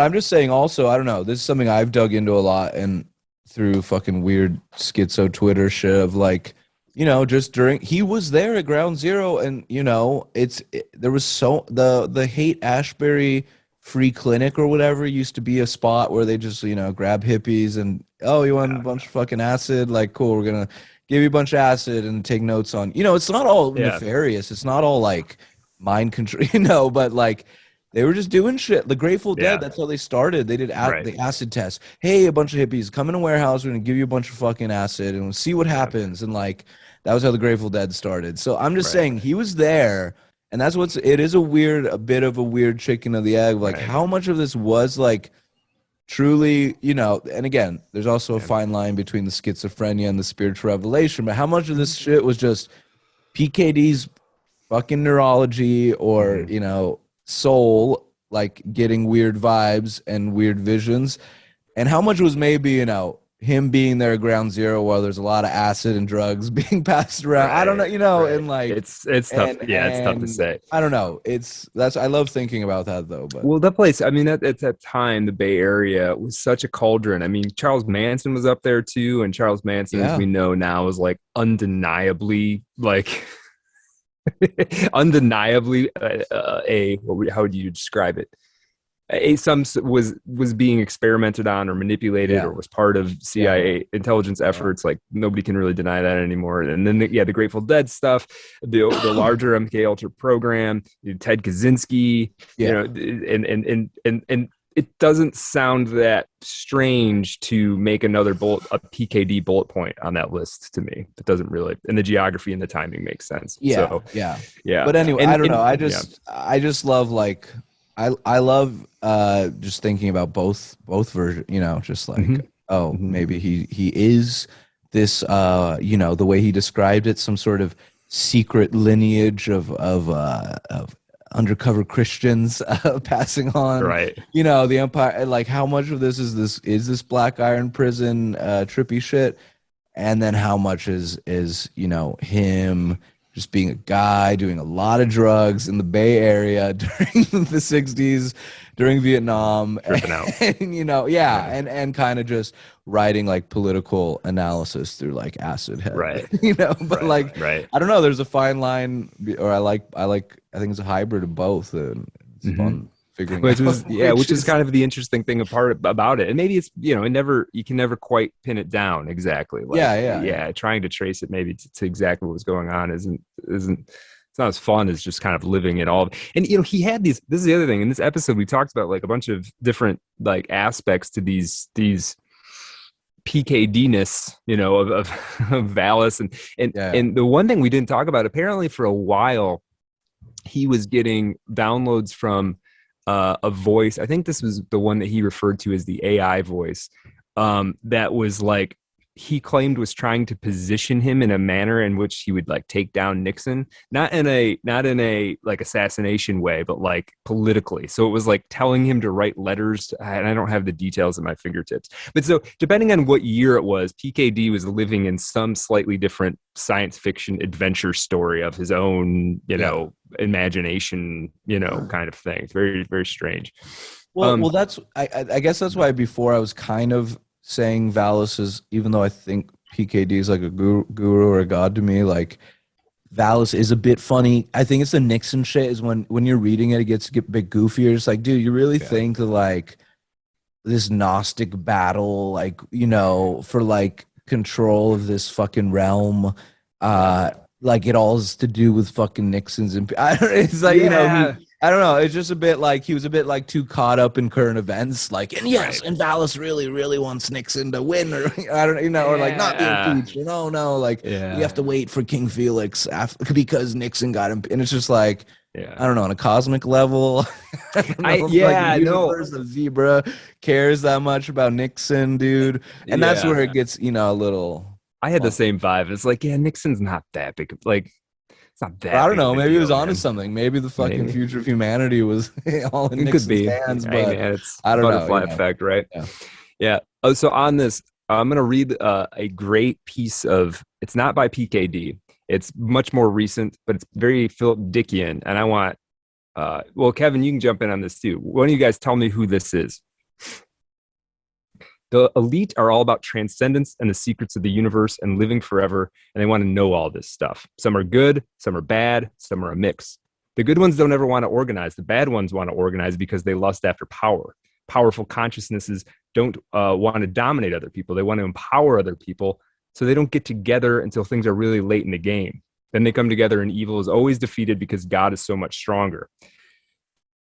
Speaker 3: I'm just saying also, I don't know, this is something I've dug into a lot and through fucking weird schizo Twitter shit of like, just he was there at ground zero and, there was the Haight Ashbury free clinic or whatever used to be a spot where they just, grab hippies and, oh, you want a bunch of fucking acid? Like, cool, we're going to give you a bunch of acid and take notes on, it's not all nefarious. It's not all like mind control, but like they were just doing shit. The Grateful Dead, that's how they started. They did the acid test. Hey, a bunch of hippies come in a warehouse. We're going to give you a bunch of fucking acid and we'll see what happens. And like, that was how the Grateful Dead started. So I'm just saying he was there. And that's it is a bit of a weird chicken of the egg. Like how much of this was like truly, and again, there's also a fine line between the schizophrenia and the spiritual revelation, but how much of this shit was just PKD's fucking neurology or, soul, like getting weird vibes and weird visions, and how much was maybe, him being there at ground zero while there's a lot of acid and drugs being passed around. I don't know, and like
Speaker 2: it's tough. It's tough to say.
Speaker 3: I don't know. I love thinking about that though. But
Speaker 2: well, that place, I mean, at that time, the Bay Area was such a cauldron. I mean, Charles Manson was up there too, and Charles Manson, as we know now, is like undeniably like undeniably how would you describe it? Some was being experimented on or manipulated or was part of CIA intelligence efforts. Like nobody can really deny that anymore. And then the Grateful Dead stuff, the larger MK Ultra program, Ted Kaczynski, and it doesn't sound that strange to make a PKD bullet point on that list to me. It doesn't really, and the geography and the timing makes sense. Yeah.
Speaker 3: But anyway, I don't know. I just love like. I love just thinking about both versions, just like, maybe he is this, the way he described it, some sort of secret lineage of undercover Christians passing on, the empire. Like how much of this is this Black Iron Prison trippy shit, and then how much is him just being a guy doing a lot of drugs in the Bay Area during the 60s, during Vietnam,
Speaker 2: tripping out.
Speaker 3: And, and kind of just writing like political analysis through like acid head, I don't know, there's a fine line, or I think it's a hybrid of both, and it's fun figuring
Speaker 2: which is kind of the interesting thing about it. And maybe it's, you can never quite pin it down exactly. Like, trying to trace it maybe to exactly what was going on isn't it's not as fun as just kind of living in all. And he had these. This is the other thing. In this episode, we talked about like a bunch of different like aspects to these PKD-ness, of Valis, and the one thing we didn't talk about, apparently for a while, he was getting downloads from a voice. I think this was the one that he referred to as the AI voice. That was like, he claimed was trying to position him in a manner in which he would like take down Nixon, not in a like assassination way, but like politically. So it was like telling him to write letters, and I don't have the details at my fingertips. But so depending on what year it was, PKD was living in some slightly different science fiction adventure story of his own, imagination, kind of thing. It's very, very strange.
Speaker 3: Well, that's I guess that's why before I was kind of saying Valis is, even though I think PKD is like a guru or a god to me, like Valis is a bit funny. I think it's the Nixon shit is when you're reading it, it gets a bit goofier. It's like, dude, you really think that like this Gnostic battle, like, for like control of this fucking realm, like it all is to do with fucking Nixon's it's like, I don't know. It's just a bit like he was a bit like too caught up in current events, like, and and Valis really, really wants Nixon to win, or I don't, or like not be impeached. No, like we have to wait for King Felix because Nixon got him, and it's just like, I don't know, on a cosmic level, the Zebra cares that much about Nixon, dude, and that's where it gets, a little.
Speaker 2: I had the same vibe. It's like, Nixon's not that big. Like, it's not that.
Speaker 3: I don't know. Maybe he was onto something. Maybe the fucking future of humanity was all in Nixon's hands. But
Speaker 2: it's I don't know. Butterfly effect, right? Yeah. Oh, so on this, I'm going to read a great piece of. It's not by PKD. It's much more recent, but it's very Philip Dickian. And I want. Well, Kevin, you can jump in on this too. Why don't you guys tell me who this is? The elite are all about transcendence and the secrets of the universe and living forever, and they want to know all this stuff. Some are good, some are bad, some are a mix. The good ones don't ever want to organize. The bad ones want to organize because they lust after power. Powerful consciousnesses don't want to dominate other people. They want to empower other people, so they don't get together until things are really late in the game. Then they come together and evil is always defeated because God is so much stronger.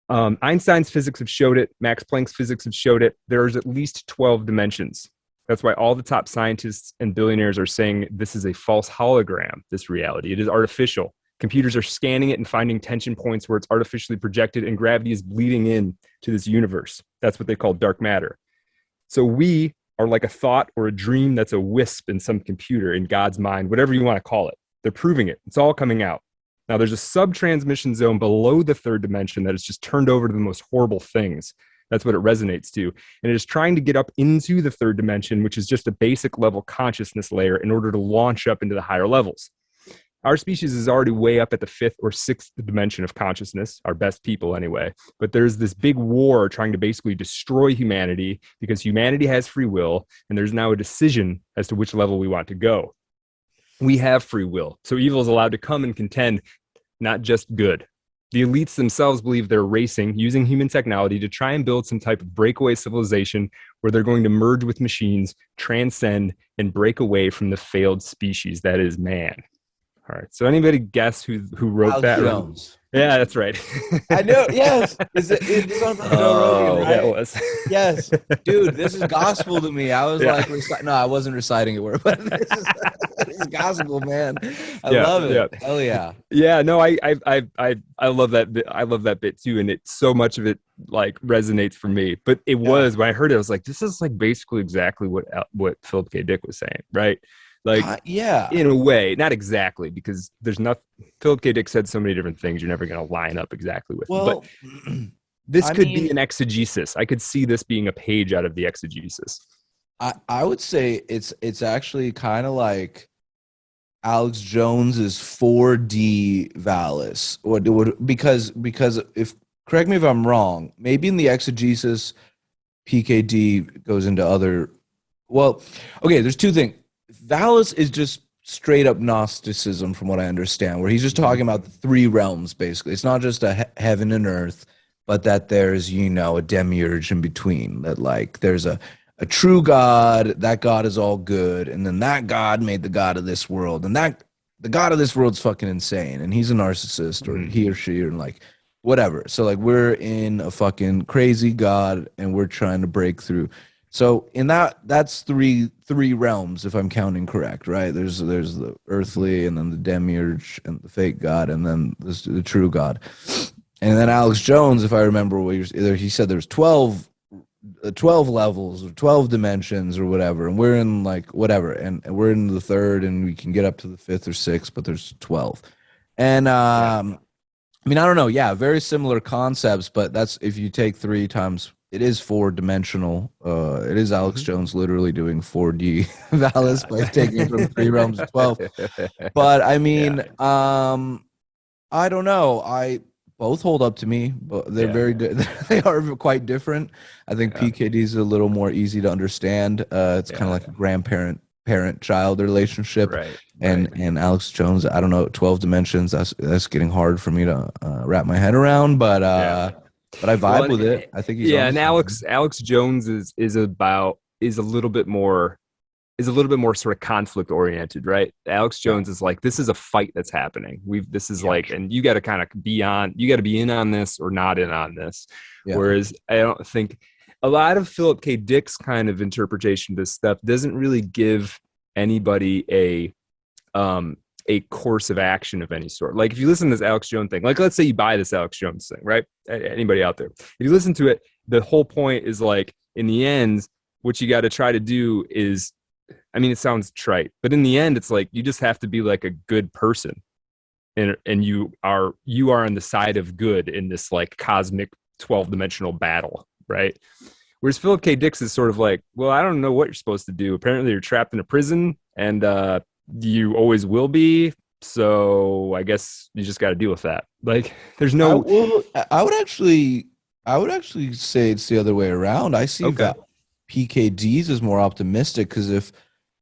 Speaker 2: Einstein's physics have showed it. Max Planck's physics have showed it. There's at least 12 dimensions. That's why all the top scientists and billionaires are saying this is a false hologram, this reality. It is artificial. Computers are scanning it and finding tension points where it's artificially projected, and gravity is bleeding in to this universe. That's what they call dark matter. So we are like a thought or a dream that's a wisp in some computer in God's mind, whatever you want to call it. They're proving it. It's all coming out. Now, there's a sub-transmission zone below the third dimension that is just turned over to the most horrible things. That's what it resonates to. And it is trying to get up into the third dimension, which is just a basic level consciousness layer in order to launch up into the higher levels. Our species is already way up at the fifth or sixth dimension of consciousness, our best people anyway. But there's this big war trying to basically destroy humanity because humanity has free will, and there's now a decision as to which level we want to go. We have free will, so evil is allowed to come and contend, not just good. The elites themselves believe they're racing, using human technology to try and build some type of breakaway civilization where they're going to merge with machines, transcend, and break away from the failed species that is man. All right, so anybody guess who wrote
Speaker 3: Alex
Speaker 2: that?
Speaker 3: Jones.
Speaker 2: Yeah, that's right.
Speaker 3: I know. Yes, it's on Joe Rogan, right?
Speaker 2: That was.
Speaker 3: Yes, dude, this is gospel to me. I was like, no, I wasn't reciting it, but this is gospel, man. I love it. Yeah. Hell yeah.
Speaker 2: Yeah, no, I love that bit. I love that bit too, and so much of it like resonates for me. But it was when I heard it, I was like, this is like basically exactly what Philip K. Dick was saying, right? Like, in a way, not exactly, because there's not. Philip K. Dick said so many different things. You're never going to line up exactly with. Well, but this could be an exegesis. I could see this being a page out of the exegesis.
Speaker 3: I would say it's actually kind of like Alex Jones's 4D Valis, because if, correct me if I'm wrong, maybe in the exegesis, PKD goes into other. Well, okay, there's two things. Valis is just straight up Gnosticism, from what I understand, where he's just talking about the three realms, basically. It's not just a heaven and earth, but that there's, a demiurge in between, that like there's a true God, that God is all good, and then that God made the God of this world, and that the god of this world's fucking insane, and he's a narcissist, or he or she, or like whatever. So like we're in a fucking crazy god, and we're trying to break through. So in that's three realms, if I'm counting correct, right? There's the earthly, and then the demiurge, and the fake god, and then the true god. And then Alex Jones, if I remember what he said, there's 12 levels or 12 dimensions or whatever, and we're in like whatever, and we're in the third, and we can get up to the fifth or sixth, but there's 12. And I mean, I don't know, yeah, very similar concepts, but that's if you take 3 times, it is 4-dimensional. It is Alex Jones literally doing 4D Valis by taking it from 3 realms to 12. But I mean, I don't know. Both hold up to me, but they're they are quite different. I think PKD is a little more easy to understand. It's kind of like a grandparent-child relationship,
Speaker 2: right?
Speaker 3: And Alex Jones, I don't know, 12 dimensions. That's getting hard for me to wrap my head around, but I vibe with it. I think he's
Speaker 2: and Alex Jones is a little bit more sort of conflict oriented, right? Alex Jones is like, this is a fight that's happening. Like, and you got to kind of be in on this or not in on this. Yeah. Whereas I don't think a lot of Philip K. Dick's kind of interpretation of this stuff doesn't really give anybody a course of action of any sort. Like if you listen to this Alex Jones thing, like let's say you buy this Alex Jones thing, right? Anybody out there, if you listen to it, the whole point is like, in the end, what you got to try to do is, I mean, it sounds trite, but in the end, it's like you just have to be like a good person, and you are on the side of good in this like cosmic 12-dimensional battle, right? Whereas Philip K. Dick is sort of like, well, I don't know what you're supposed to do. Apparently, you're trapped in a prison, and you always will be. So I guess you just got to deal with that. Like, there's no.
Speaker 3: I would actually say it's the other way around. I see that PKDs is more optimistic, because if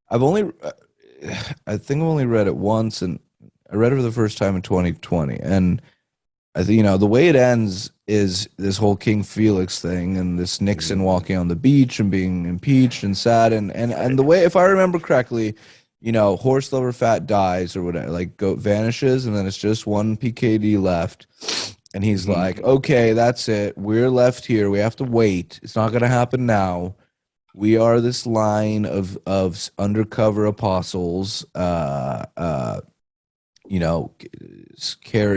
Speaker 3: I think I've only read it once, and I read it for the first time in 2020, and I think, the way it ends is this whole King Felix thing, and this Nixon walking on the beach and being impeached and sad, and the way, if I remember correctly, Horse Lover Fat dies or whatever, like goat vanishes, and then it's just one PKD left. And he's like, okay, that's it. We're left here. We have to wait. It's not going to happen now. We are this line of undercover apostles, carry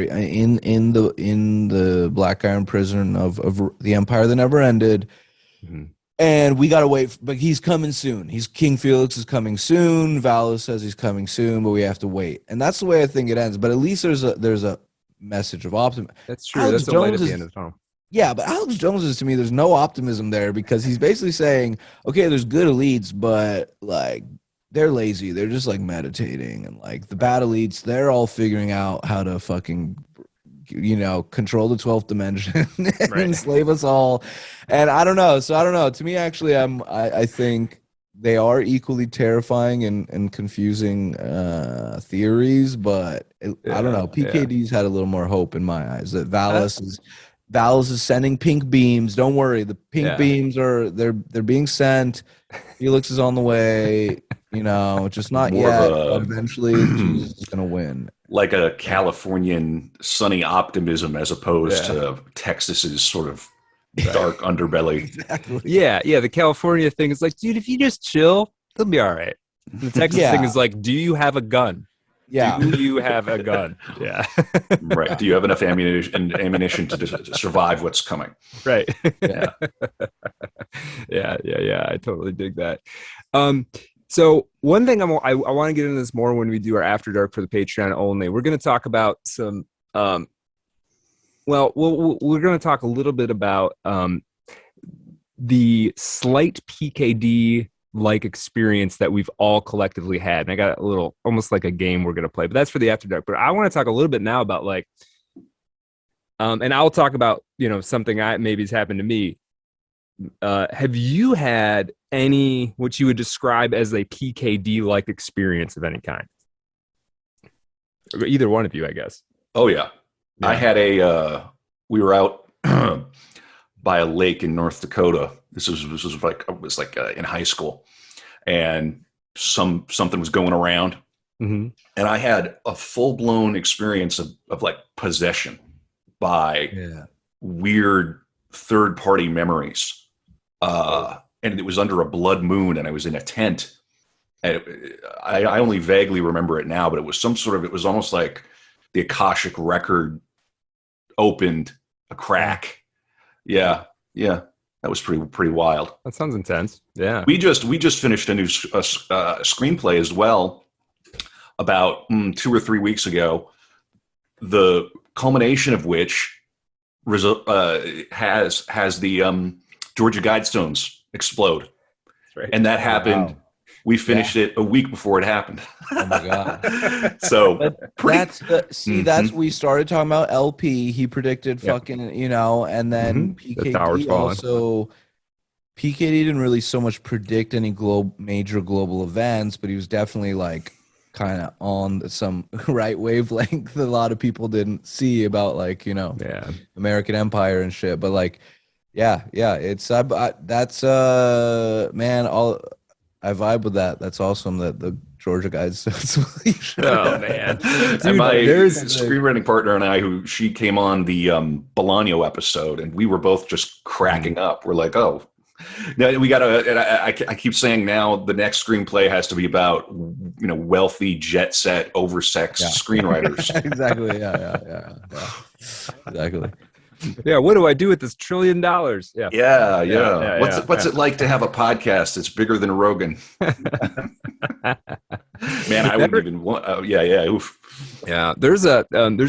Speaker 3: in the Black Iron Prison of the Empire that never ended. And we gotta wait, but he's coming soon. King Felix is coming soon. Valis says he's coming soon, but we have to wait. And that's the way I think it ends. But at least there's a message of optimism.
Speaker 2: That's true. That's the light at the end of the tunnel.
Speaker 3: Yeah, but Alex Jones is, to me, there's no optimism there, because he's basically saying, okay, there's good elites, but like they're lazy. They're just like meditating, and like the bad elites, they're all figuring out how to fucking, control the 12th dimension and enslave us all. And I don't know. So I don't know. To me, actually, I think they are equally terrifying and confusing theories, but I don't know. PKD's had a little more hope in my eyes, that Valis is sending pink beams. Don't worry, the pink beams they're being sent. Felix is on the way. Just not more yet. But eventually, Jesus is gonna win.
Speaker 1: Like a Californian sunny optimism, as opposed to Texas's sort of dark underbelly.
Speaker 3: Exactly.
Speaker 2: Yeah. The California thing is like, dude, if you just chill, it'll be all right. The Texas thing is like, do you have a gun?
Speaker 3: Yeah.
Speaker 2: Do you have a gun? Yeah.
Speaker 1: Right. Do you have enough ammunition to survive what's coming?
Speaker 2: Right.
Speaker 1: Yeah.
Speaker 2: Yeah. I totally dig that. So one thing I want to get into this more when we do our After Dark for the Patreon only. We're going to talk about some. We're going to talk a little bit about the slight PKD like experience that we've all collectively had. And I got a little, almost like a game we're going to play, but that's for the After Dark. But I want to talk a little bit now about like, and I'll talk about, something maybe has happened to me. Have you had any, what you would describe as a PKD like experience of any kind? Either one of you, I guess.
Speaker 1: Oh yeah. I had we were out by a lake in North Dakota. This was in high school, and something was going around,
Speaker 2: Mm-hmm.
Speaker 1: And I had a full-blown experience of like possession by weird third-party memories. And it was under a blood moon, and I was in a tent. And I only vaguely remember it now, but it was it was almost like the Akashic record opened a crack. Yeah. That was pretty wild.
Speaker 2: That sounds intense. Yeah.
Speaker 1: We just finished a new screenplay as well about 2 or 3 weeks ago, the culmination of which has the Georgia Guidestones explode.
Speaker 2: Right.
Speaker 1: And that happened. Wow. We finished it a week before it happened. Oh my God. So
Speaker 3: that's we started talking about LP. He predicted fucking, and then PKD also. PKD didn't really so much predict any major global events, but he was definitely like kind of on some right wavelength that a lot of people didn't see about American Empire and shit. But like, it's that's man, I vibe with that. That's awesome that the Georgia guys.
Speaker 2: Oh man,
Speaker 1: dude, and my screenwriting partner and I, she came on the Bolaño episode, and we were both just cracking up. We're like, oh. No, we got to. And I keep saying now the next screenplay has to be about wealthy, jet set, oversexed screenwriters.
Speaker 3: Exactly. Yeah. Exactly.
Speaker 2: Yeah. What do I do with this $1 trillion?
Speaker 1: Yeah. What's it like to have a podcast that's bigger than Rogan? Man, I wouldn't even want. Oof.
Speaker 2: Yeah, there's a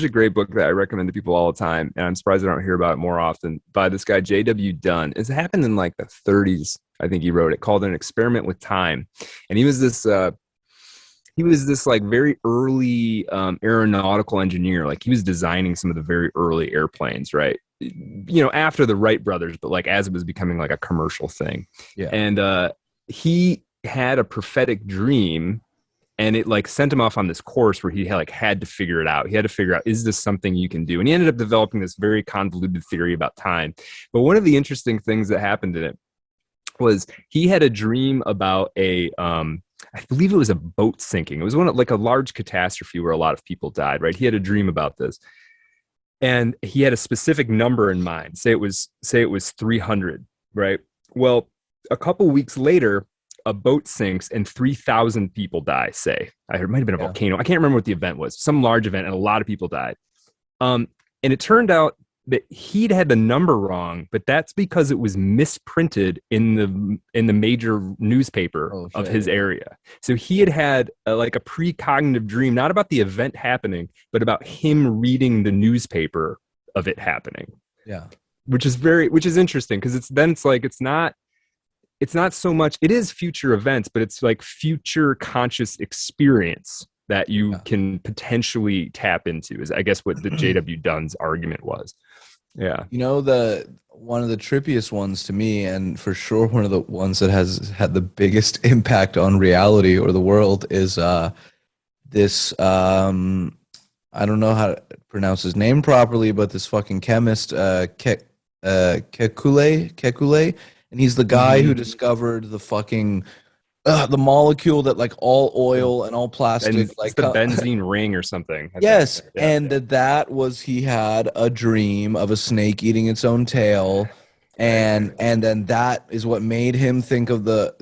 Speaker 2: great book that I recommend to people all the time, and I'm surprised I don't hear about it more often, by this guy J.W. Dunn. It happened in like the 30s, I think he wrote it, called An Experiment with Time. And he was this like very early aeronautical engineer. Like he was designing some of the very early airplanes, right? After the Wright brothers, but like as it was becoming like a commercial thing. Yeah. And he had a prophetic dream, and it like sent him off on this course where he had to figure it out. He had to figure out, is this something you can do? And he ended up developing this very convoluted theory about time. But one of the interesting things that happened in it was he had a dream about I believe it was a boat sinking. It was like a large catastrophe where a lot of people died, right? He had a dream about this. And he had a specific number in mind. Say it was 300, right? Well, a couple weeks later, a boat sinks and 3,000 people die, say. It might have been a volcano. I can't remember what the event was. Some large event, and a lot of people died. And it turned out that he'd had the number wrong, but that's because it was misprinted in the major newspaper of his area. So he had a precognitive dream, not about the event happening, but about him reading the newspaper of it happening.
Speaker 3: Yeah.
Speaker 2: Which is interesting, because it's not so much, it is future events, but it's like future conscious experience that you can potentially tap into, is I guess what the J.W. Dunn's argument was. Yeah.
Speaker 3: One of the trippiest ones to me, and for sure one of the ones that has had the biggest impact on reality or the world, is this, I don't know how to pronounce his name properly, but this fucking chemist, Kekulé. And he's the guy who discovered the fucking the molecule that like all oil and all plastic,
Speaker 2: like the benzene ring or something.
Speaker 3: Yes, that was, he had a dream of a snake eating its own tail, and then that is what made him think of the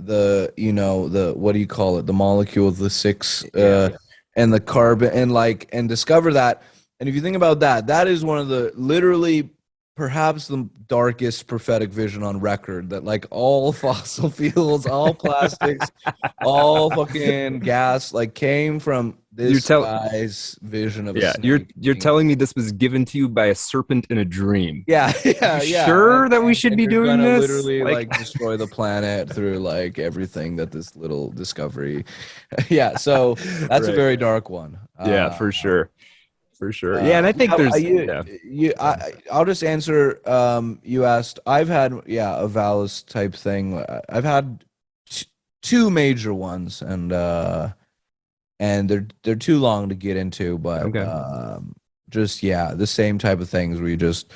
Speaker 3: what do you call it, the molecule of the six and the carbon, and discover that. And if you think about that, that is one of the literally perhaps the darkest prophetic vision on record, that like all fossil fuels, all plastics, all fucking gas, like came from this guy's vision of a snake.
Speaker 2: You're telling me this was given to you by a serpent in a dream.
Speaker 3: Yeah.
Speaker 2: Sure that we should be doing this?
Speaker 3: Literally like destroy the planet through like everything that this little discovery. So that's a very dark one.
Speaker 2: For sure. For sure. And I think
Speaker 3: I'll just answer. You asked, I've had, a Valis type thing. I've had two major ones, and they're too long to get into, but just, the same type of things where you just,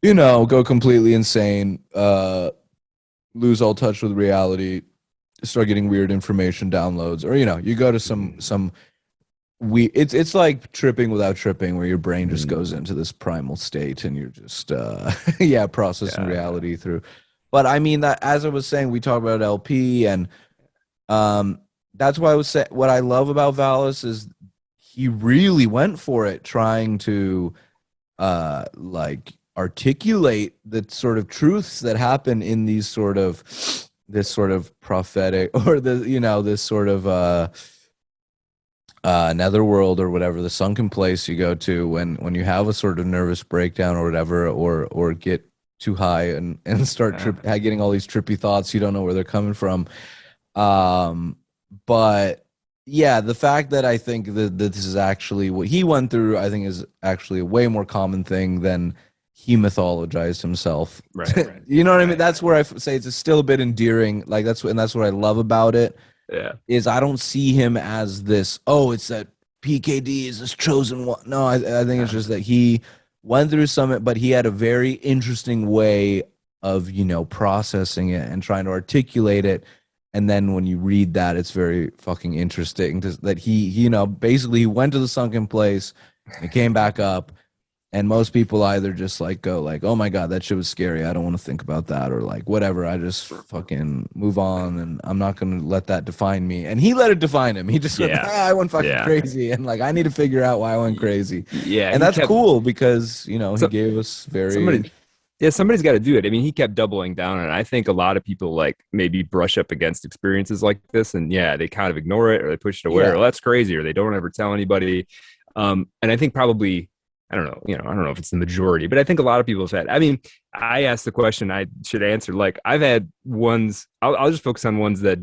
Speaker 3: go completely insane, lose all touch with reality, start getting weird information downloads, or, you go to some it's like tripping without tripping, where your brain just goes into this primal state and you're just processing reality through. But I mean, that, as I was saying, we talked about LP, and that's why I was saying what I love about Valis is he really went for it, trying to like articulate the sort of truths that happen in this sort of prophetic, or this sort of netherworld, or whatever, the sunken place you go to when you have a sort of nervous breakdown or whatever, or get too high and start getting all these trippy thoughts you don't know where they're coming from. But yeah, the fact that I think that this is actually what he went through, I think is actually a way more common thing than he mythologized himself.
Speaker 2: Right.
Speaker 3: You know what I mean? That's where I say it's still a bit endearing. Like that's what I love about it.
Speaker 2: Yeah.
Speaker 3: Is I don't see him as this, oh, it's that PKD is this chosen one. No, I think it's just that he went through some, but he had a very interesting way of, processing it and trying to articulate it. And then when you read that, it's very fucking interesting that he basically went to the sunken place and came back up. And most people either just like go like, oh my God, that shit was scary, I don't want to think about that, or like whatever, I just fucking move on and I'm not going to let that define me. And he let it define him. He just went, I went fucking crazy, and like I need to figure out why I went crazy.
Speaker 2: Yeah,
Speaker 3: and that's cool because he gave us
Speaker 2: somebody's got to do it. I mean, he kept doubling down, and I think a lot of people like maybe brush up against experiences like this, and they kind of ignore it, or they push it away, or that's crazy, or they don't ever tell anybody. And I think probably, I don't know if it's the majority, but I think a lot of people have had. I mean, I asked the question I should answer. Like, I've had ones. I'll just focus on ones that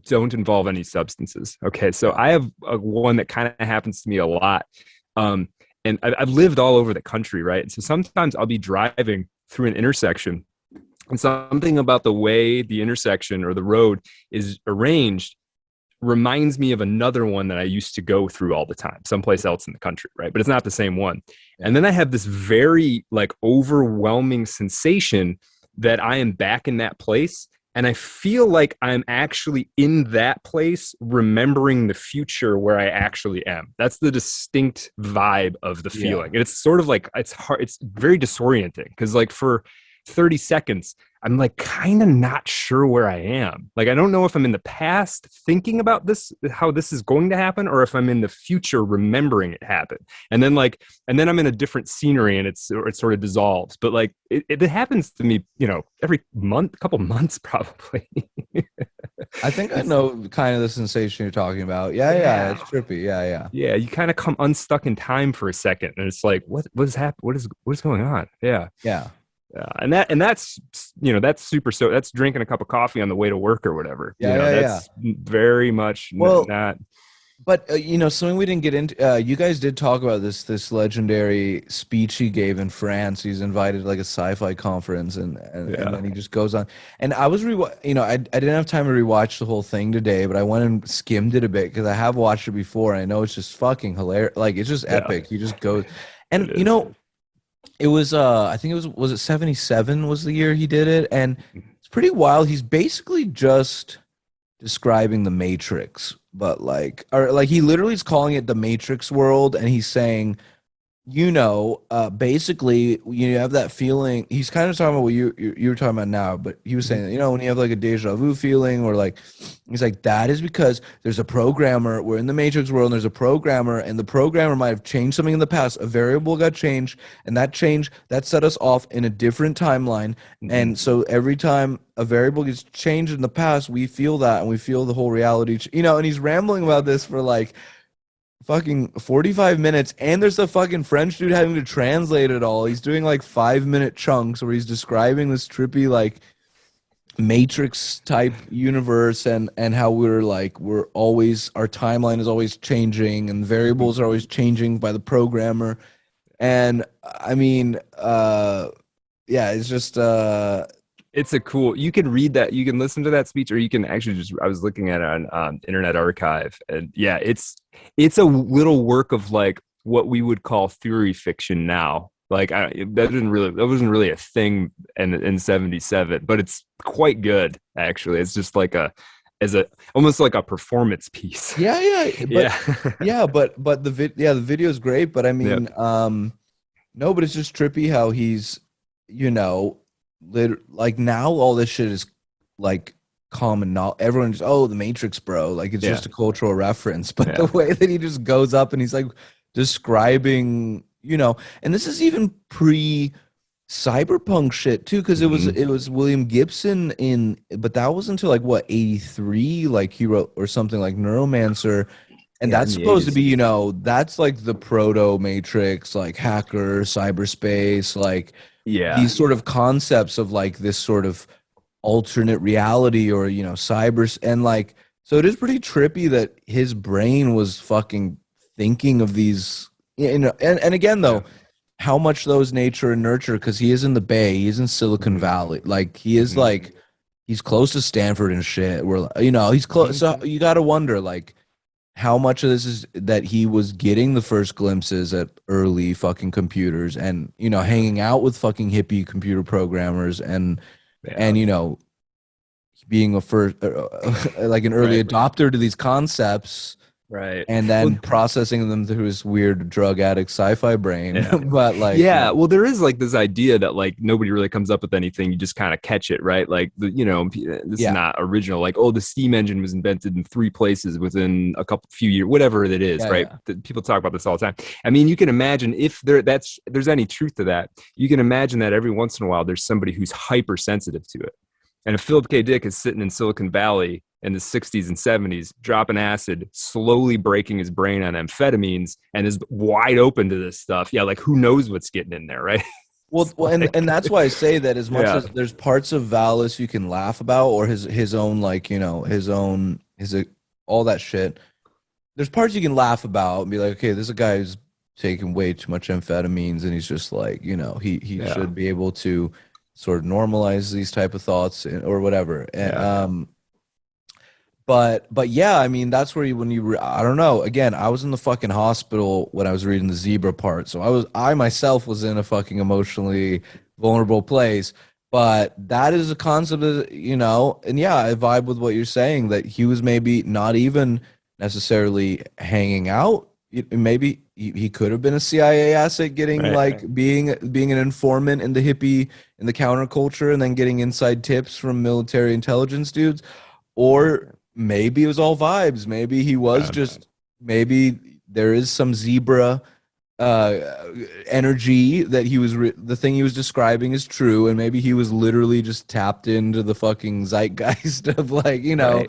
Speaker 2: don't involve any substances. Okay, so I have one that kind of happens to me a lot, and I've lived all over the country, right? And so sometimes I'll be driving through an intersection, and something about the way the intersection or the road is arranged reminds me of another one that I used to go through all the time, someplace else in the country, right? But it's not the same one. And then I have this very like overwhelming sensation that I am back in that place. And I feel like I'm actually in that place, remembering the future where I actually am. That's the distinct vibe of the feeling. And it's sort of like, it's hard. It's very disorienting because like for 30 seconds, I'm like kind of not sure where I am. Like, I don't know if I'm in the past thinking about this, how this is going to happen, or if I'm in the future remembering it happened. And then I'm in a different scenery and it sort of dissolves. But like, it happens to me, every month, couple months, probably.
Speaker 3: I think I know kind of the sensation you're talking about. Yeah. It's trippy. Yeah.
Speaker 2: Yeah. You kind of come unstuck in time for a second. And it's like, what is happening? What is going on? Yeah. And that's super. So that's drinking a cup of coffee on the way to work or whatever. That's very much not.
Speaker 3: But something we didn't get into. You guys did talk about this legendary speech he gave in France. He's invited to like a sci-fi conference, and then he just goes on. And I was I didn't have time to rewatch the whole thing today, but I went and skimmed it a bit because I have watched it before, and I know it's just fucking hilarious. Like, it's just epic. He just goes, and it was I think it was it 77 was the year he did it, and it's pretty wild. He's basically just describing the Matrix, but he literally is calling it the Matrix world, and he's saying, basically, you have that feeling. He's kind of talking about what you were talking about now, but he was saying, when you have like a deja vu feeling, or like, he's like, that is because there's a programmer. We're in the Matrix world, and there's a programmer, and the programmer might have changed something in the past. A variable got changed, and that change that set us off in a different timeline. And so every time a variable gets changed in the past, we feel that, and we feel the whole reality. And he's rambling about this for like fucking 45 minutes, and there's the fucking French dude having to translate it all. He's doing like 5-minute chunks where he's describing this trippy like Matrix type universe, and how we're always, our timeline is always changing, and variables are always changing by the programmer. And I mean, it's just
Speaker 2: it's a cool, you can read that, you can listen to that speech, or you can actually I was looking at it on Internet Archive, and it's a little work of like what we would call theory fiction now. Like, that wasn't really a thing in 77, but it's quite good, actually. It's just like as a almost like a performance piece.
Speaker 3: Yeah, but the video is great, but I mean, no, but it's just trippy how he's, you know, like now all this shit is like common knowledge. Everyone's, oh, the Matrix, bro. Like it's just a cultural reference. But the way that he just goes up and he's like describing, you know, and this is even pre cyberpunk shit too, because it was William Gibson but that was until like what, 83, like he wrote or something like Neuromancer. And that's supposed to be, you know, that's like the proto Matrix, like hacker, cyberspace, like these sort of concepts of like this sort of alternate reality or, you know, cyber. And like, so it is pretty trippy that his brain was fucking thinking of these, you know, and again, though, how much those nature and nurture, because he is in the Bay, he's in Silicon Valley. Like he is like, he's close to Stanford and shit. Where, you know, he's close. So you got to wonder, like, how much of this is that he was getting the first glimpses at early fucking computers and, you know, hanging out with fucking hippie computer programmers and you know, being a first, like an early adopter to these concepts.
Speaker 2: Right.
Speaker 3: And then processing them through his weird drug addict sci-fi brain. But like,
Speaker 2: well, there is like this idea that like nobody really comes up with anything. You just kind of catch it, right? Like, you know, this is not original. Like, oh, the steam engine was invented in 3 places within a few years, whatever it is, right? People talk about this all the time. I mean, you can imagine if there's any truth to that, you can imagine that every once in a while, there's somebody who's hypersensitive to it. And if Philip K. Dick is sitting in Silicon Valley in the 60s and 70s, dropping acid, slowly breaking his brain on amphetamines, and is wide open to this stuff, like who knows what's getting in there, right?
Speaker 3: Well, and that's why I say that as much as there's parts of Valis you can laugh about, or his own, like, you know, all that shit. There's parts you can laugh about and be like, okay, this is a guy who's taking way too much amphetamines, and he's just like, you know, he should be able to sort of normalize these type of thoughts or whatever. But yeah, I mean, that's where I don't know. Again, I was in the fucking hospital when I was reading the Zebra part. So I myself was in a fucking emotionally vulnerable place. But that is a concept that, you know, and yeah, I vibe with what you're saying, that he was maybe not even necessarily hanging out. Maybe he could have been a CIA asset, getting like being an informant in the counterculture, and then getting inside tips from military intelligence dudes. Or maybe it was all vibes. Maybe he was maybe there is some Zebra energy that he was the thing he was describing is true, and maybe he was literally just tapped into the fucking zeitgeist of, like, you know,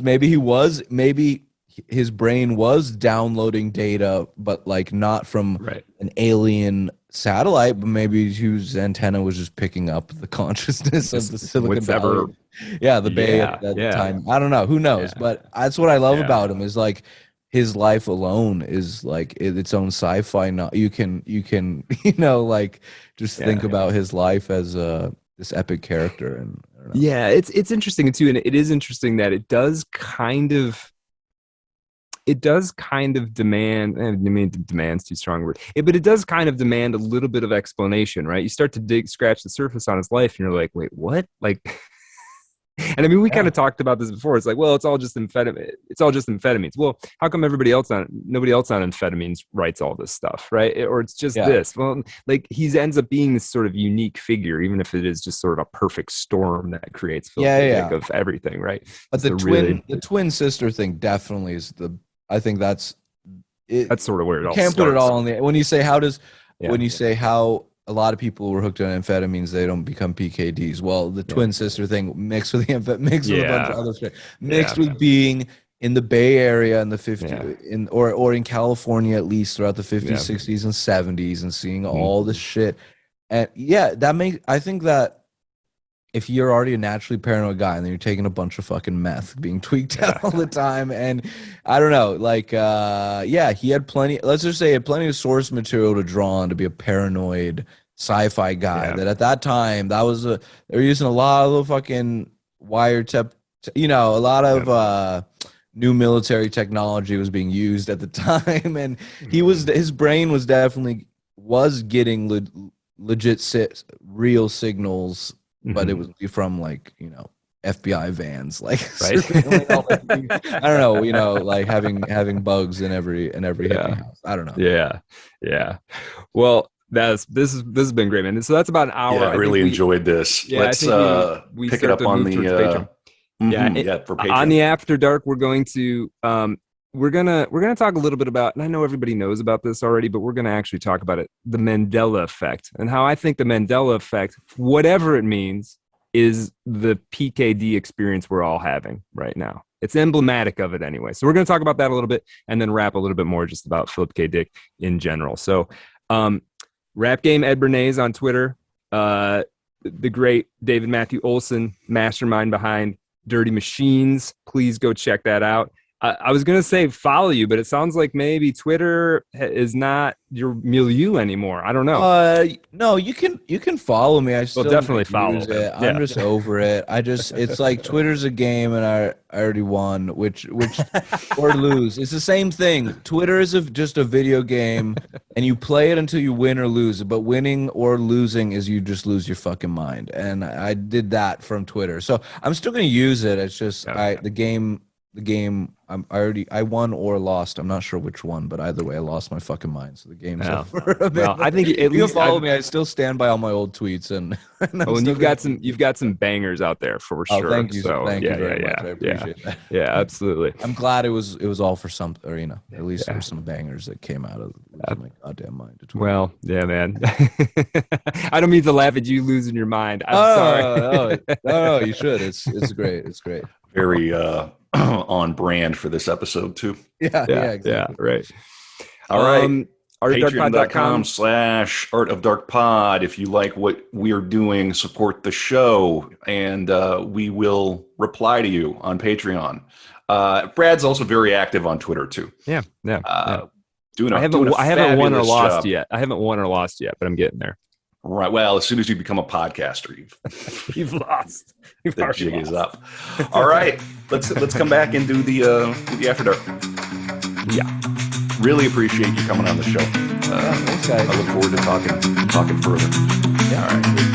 Speaker 3: maybe his brain was downloading data, but like not from an alien satellite, but maybe his antenna was just picking up the consciousness of the Silicon Valley. The Bay at that time. I don't know. Who knows? But that's what I love about him, is like his life alone is like its own sci-fi. You can you know, like just think about his life as this epic character. And I don't know.
Speaker 2: It's interesting too, and it is interesting that it does kind of demand, demand's too strong a word, but it does kind of demand a little bit of explanation, right? You start to scratch the surface on his life, and you're like, wait, what? Like, and I mean, we kind of talked about this before. It's like, well, it's all just amphetamines. Well, how come nobody else on amphetamines writes all this stuff, right? Or it's just this. Well, like, he ends up being this sort of unique figure, even if it is just sort of a perfect storm that creates of everything, right?
Speaker 3: But the twin sister thing definitely is I think that's it.
Speaker 2: That's sort of where it all
Speaker 3: starts.
Speaker 2: Can't put
Speaker 3: it all on the. When you say how a lot of people were hooked on amphetamines, they don't become PKDs. Well, the twin sister thing mixed with with a bunch of other shit, mixed with being in the Bay Area in the 50s, or in California at least throughout the 50s, 60s, and 70s, and seeing all this shit. And I think that if you're already a naturally paranoid guy and then you're taking a bunch of fucking meth, being tweaked out all the time, and I don't know, like, he had plenty, let's just say, of source material to draw on to be a paranoid sci-fi guy. That at that time, they were using a lot of the fucking wiretap, you know, a lot of new military technology was being used at the time, and his brain was definitely getting legit real signals. But it was from, like, you know, FBI vans, like
Speaker 2: Right.
Speaker 3: I don't know, like having bugs in every hippie house. I don't know.
Speaker 2: Yeah. Well, this has been great, man. So that's about an hour.
Speaker 1: Yeah, I really enjoyed this.
Speaker 2: Yeah,
Speaker 1: Let's
Speaker 2: we
Speaker 1: pick it up on the
Speaker 2: Patreon.
Speaker 1: for Patreon.
Speaker 2: On the After Dark, we're going to we're gonna talk a little bit about, and I know everybody knows about this already, but we're gonna actually talk about it, the Mandela effect, and how I think the Mandela effect, whatever it means, is the PKD experience we're all having right now. It's emblematic of it anyway. So we're going to talk about that a little bit and then wrap a little bit more just about Philip K. Dick in general. So Rap Game Ed Bernays on Twitter, the great David Matthew Olson, mastermind behind Dirty Machines. Please go check that out. I was going to say follow you, but it sounds like maybe Twitter is not your milieu anymore. I don't know.
Speaker 3: No, you can follow me. I still
Speaker 2: definitely follow
Speaker 3: it. Yeah. I'm just over it. It's like Twitter's a game and I already won, which or lose. It's the same thing. Twitter is just a video game and you play it until you win or lose. But winning or losing is you just lose your fucking mind. And I did that from Twitter. So I'm still going to use it. It's just the game I won or lost. I'm not sure which one, but either way, I lost my fucking mind. So the game's over.
Speaker 2: Well, I think
Speaker 3: at least follow me. I still stand by all my old tweets, and
Speaker 2: you've got some bangers out there for sure.
Speaker 3: Thank you, thank you very much. I appreciate that.
Speaker 2: Yeah, absolutely.
Speaker 3: I'm glad it was all for some, or at least there were some bangers that came out of my goddamn mind.
Speaker 2: Well, yeah, man. I don't mean to laugh at you losing your mind. I'm sorry.
Speaker 3: No, you should. It's great. It's great.
Speaker 1: Very on brand for this episode too.
Speaker 3: Yeah, exactly.
Speaker 2: Yeah, right.
Speaker 1: All right.
Speaker 2: Patreon.com/Art
Speaker 1: of Dark Pod. If you like what we're doing, support the show, and we will reply to you on Patreon. Brad's also very active on Twitter too.
Speaker 2: Yeah.
Speaker 1: I
Speaker 2: haven't won or lost yet. I haven't won or lost yet, but I'm getting there.
Speaker 1: Right. Well, as soon as you become a podcaster,
Speaker 2: you've lost.
Speaker 1: The jig is up. All right. Let's come back and do the After Dark.
Speaker 2: Yeah.
Speaker 1: Really appreciate you coming on the show.
Speaker 3: Thanks, guys.
Speaker 1: I look forward to talking further.
Speaker 3: Yeah.
Speaker 1: All right.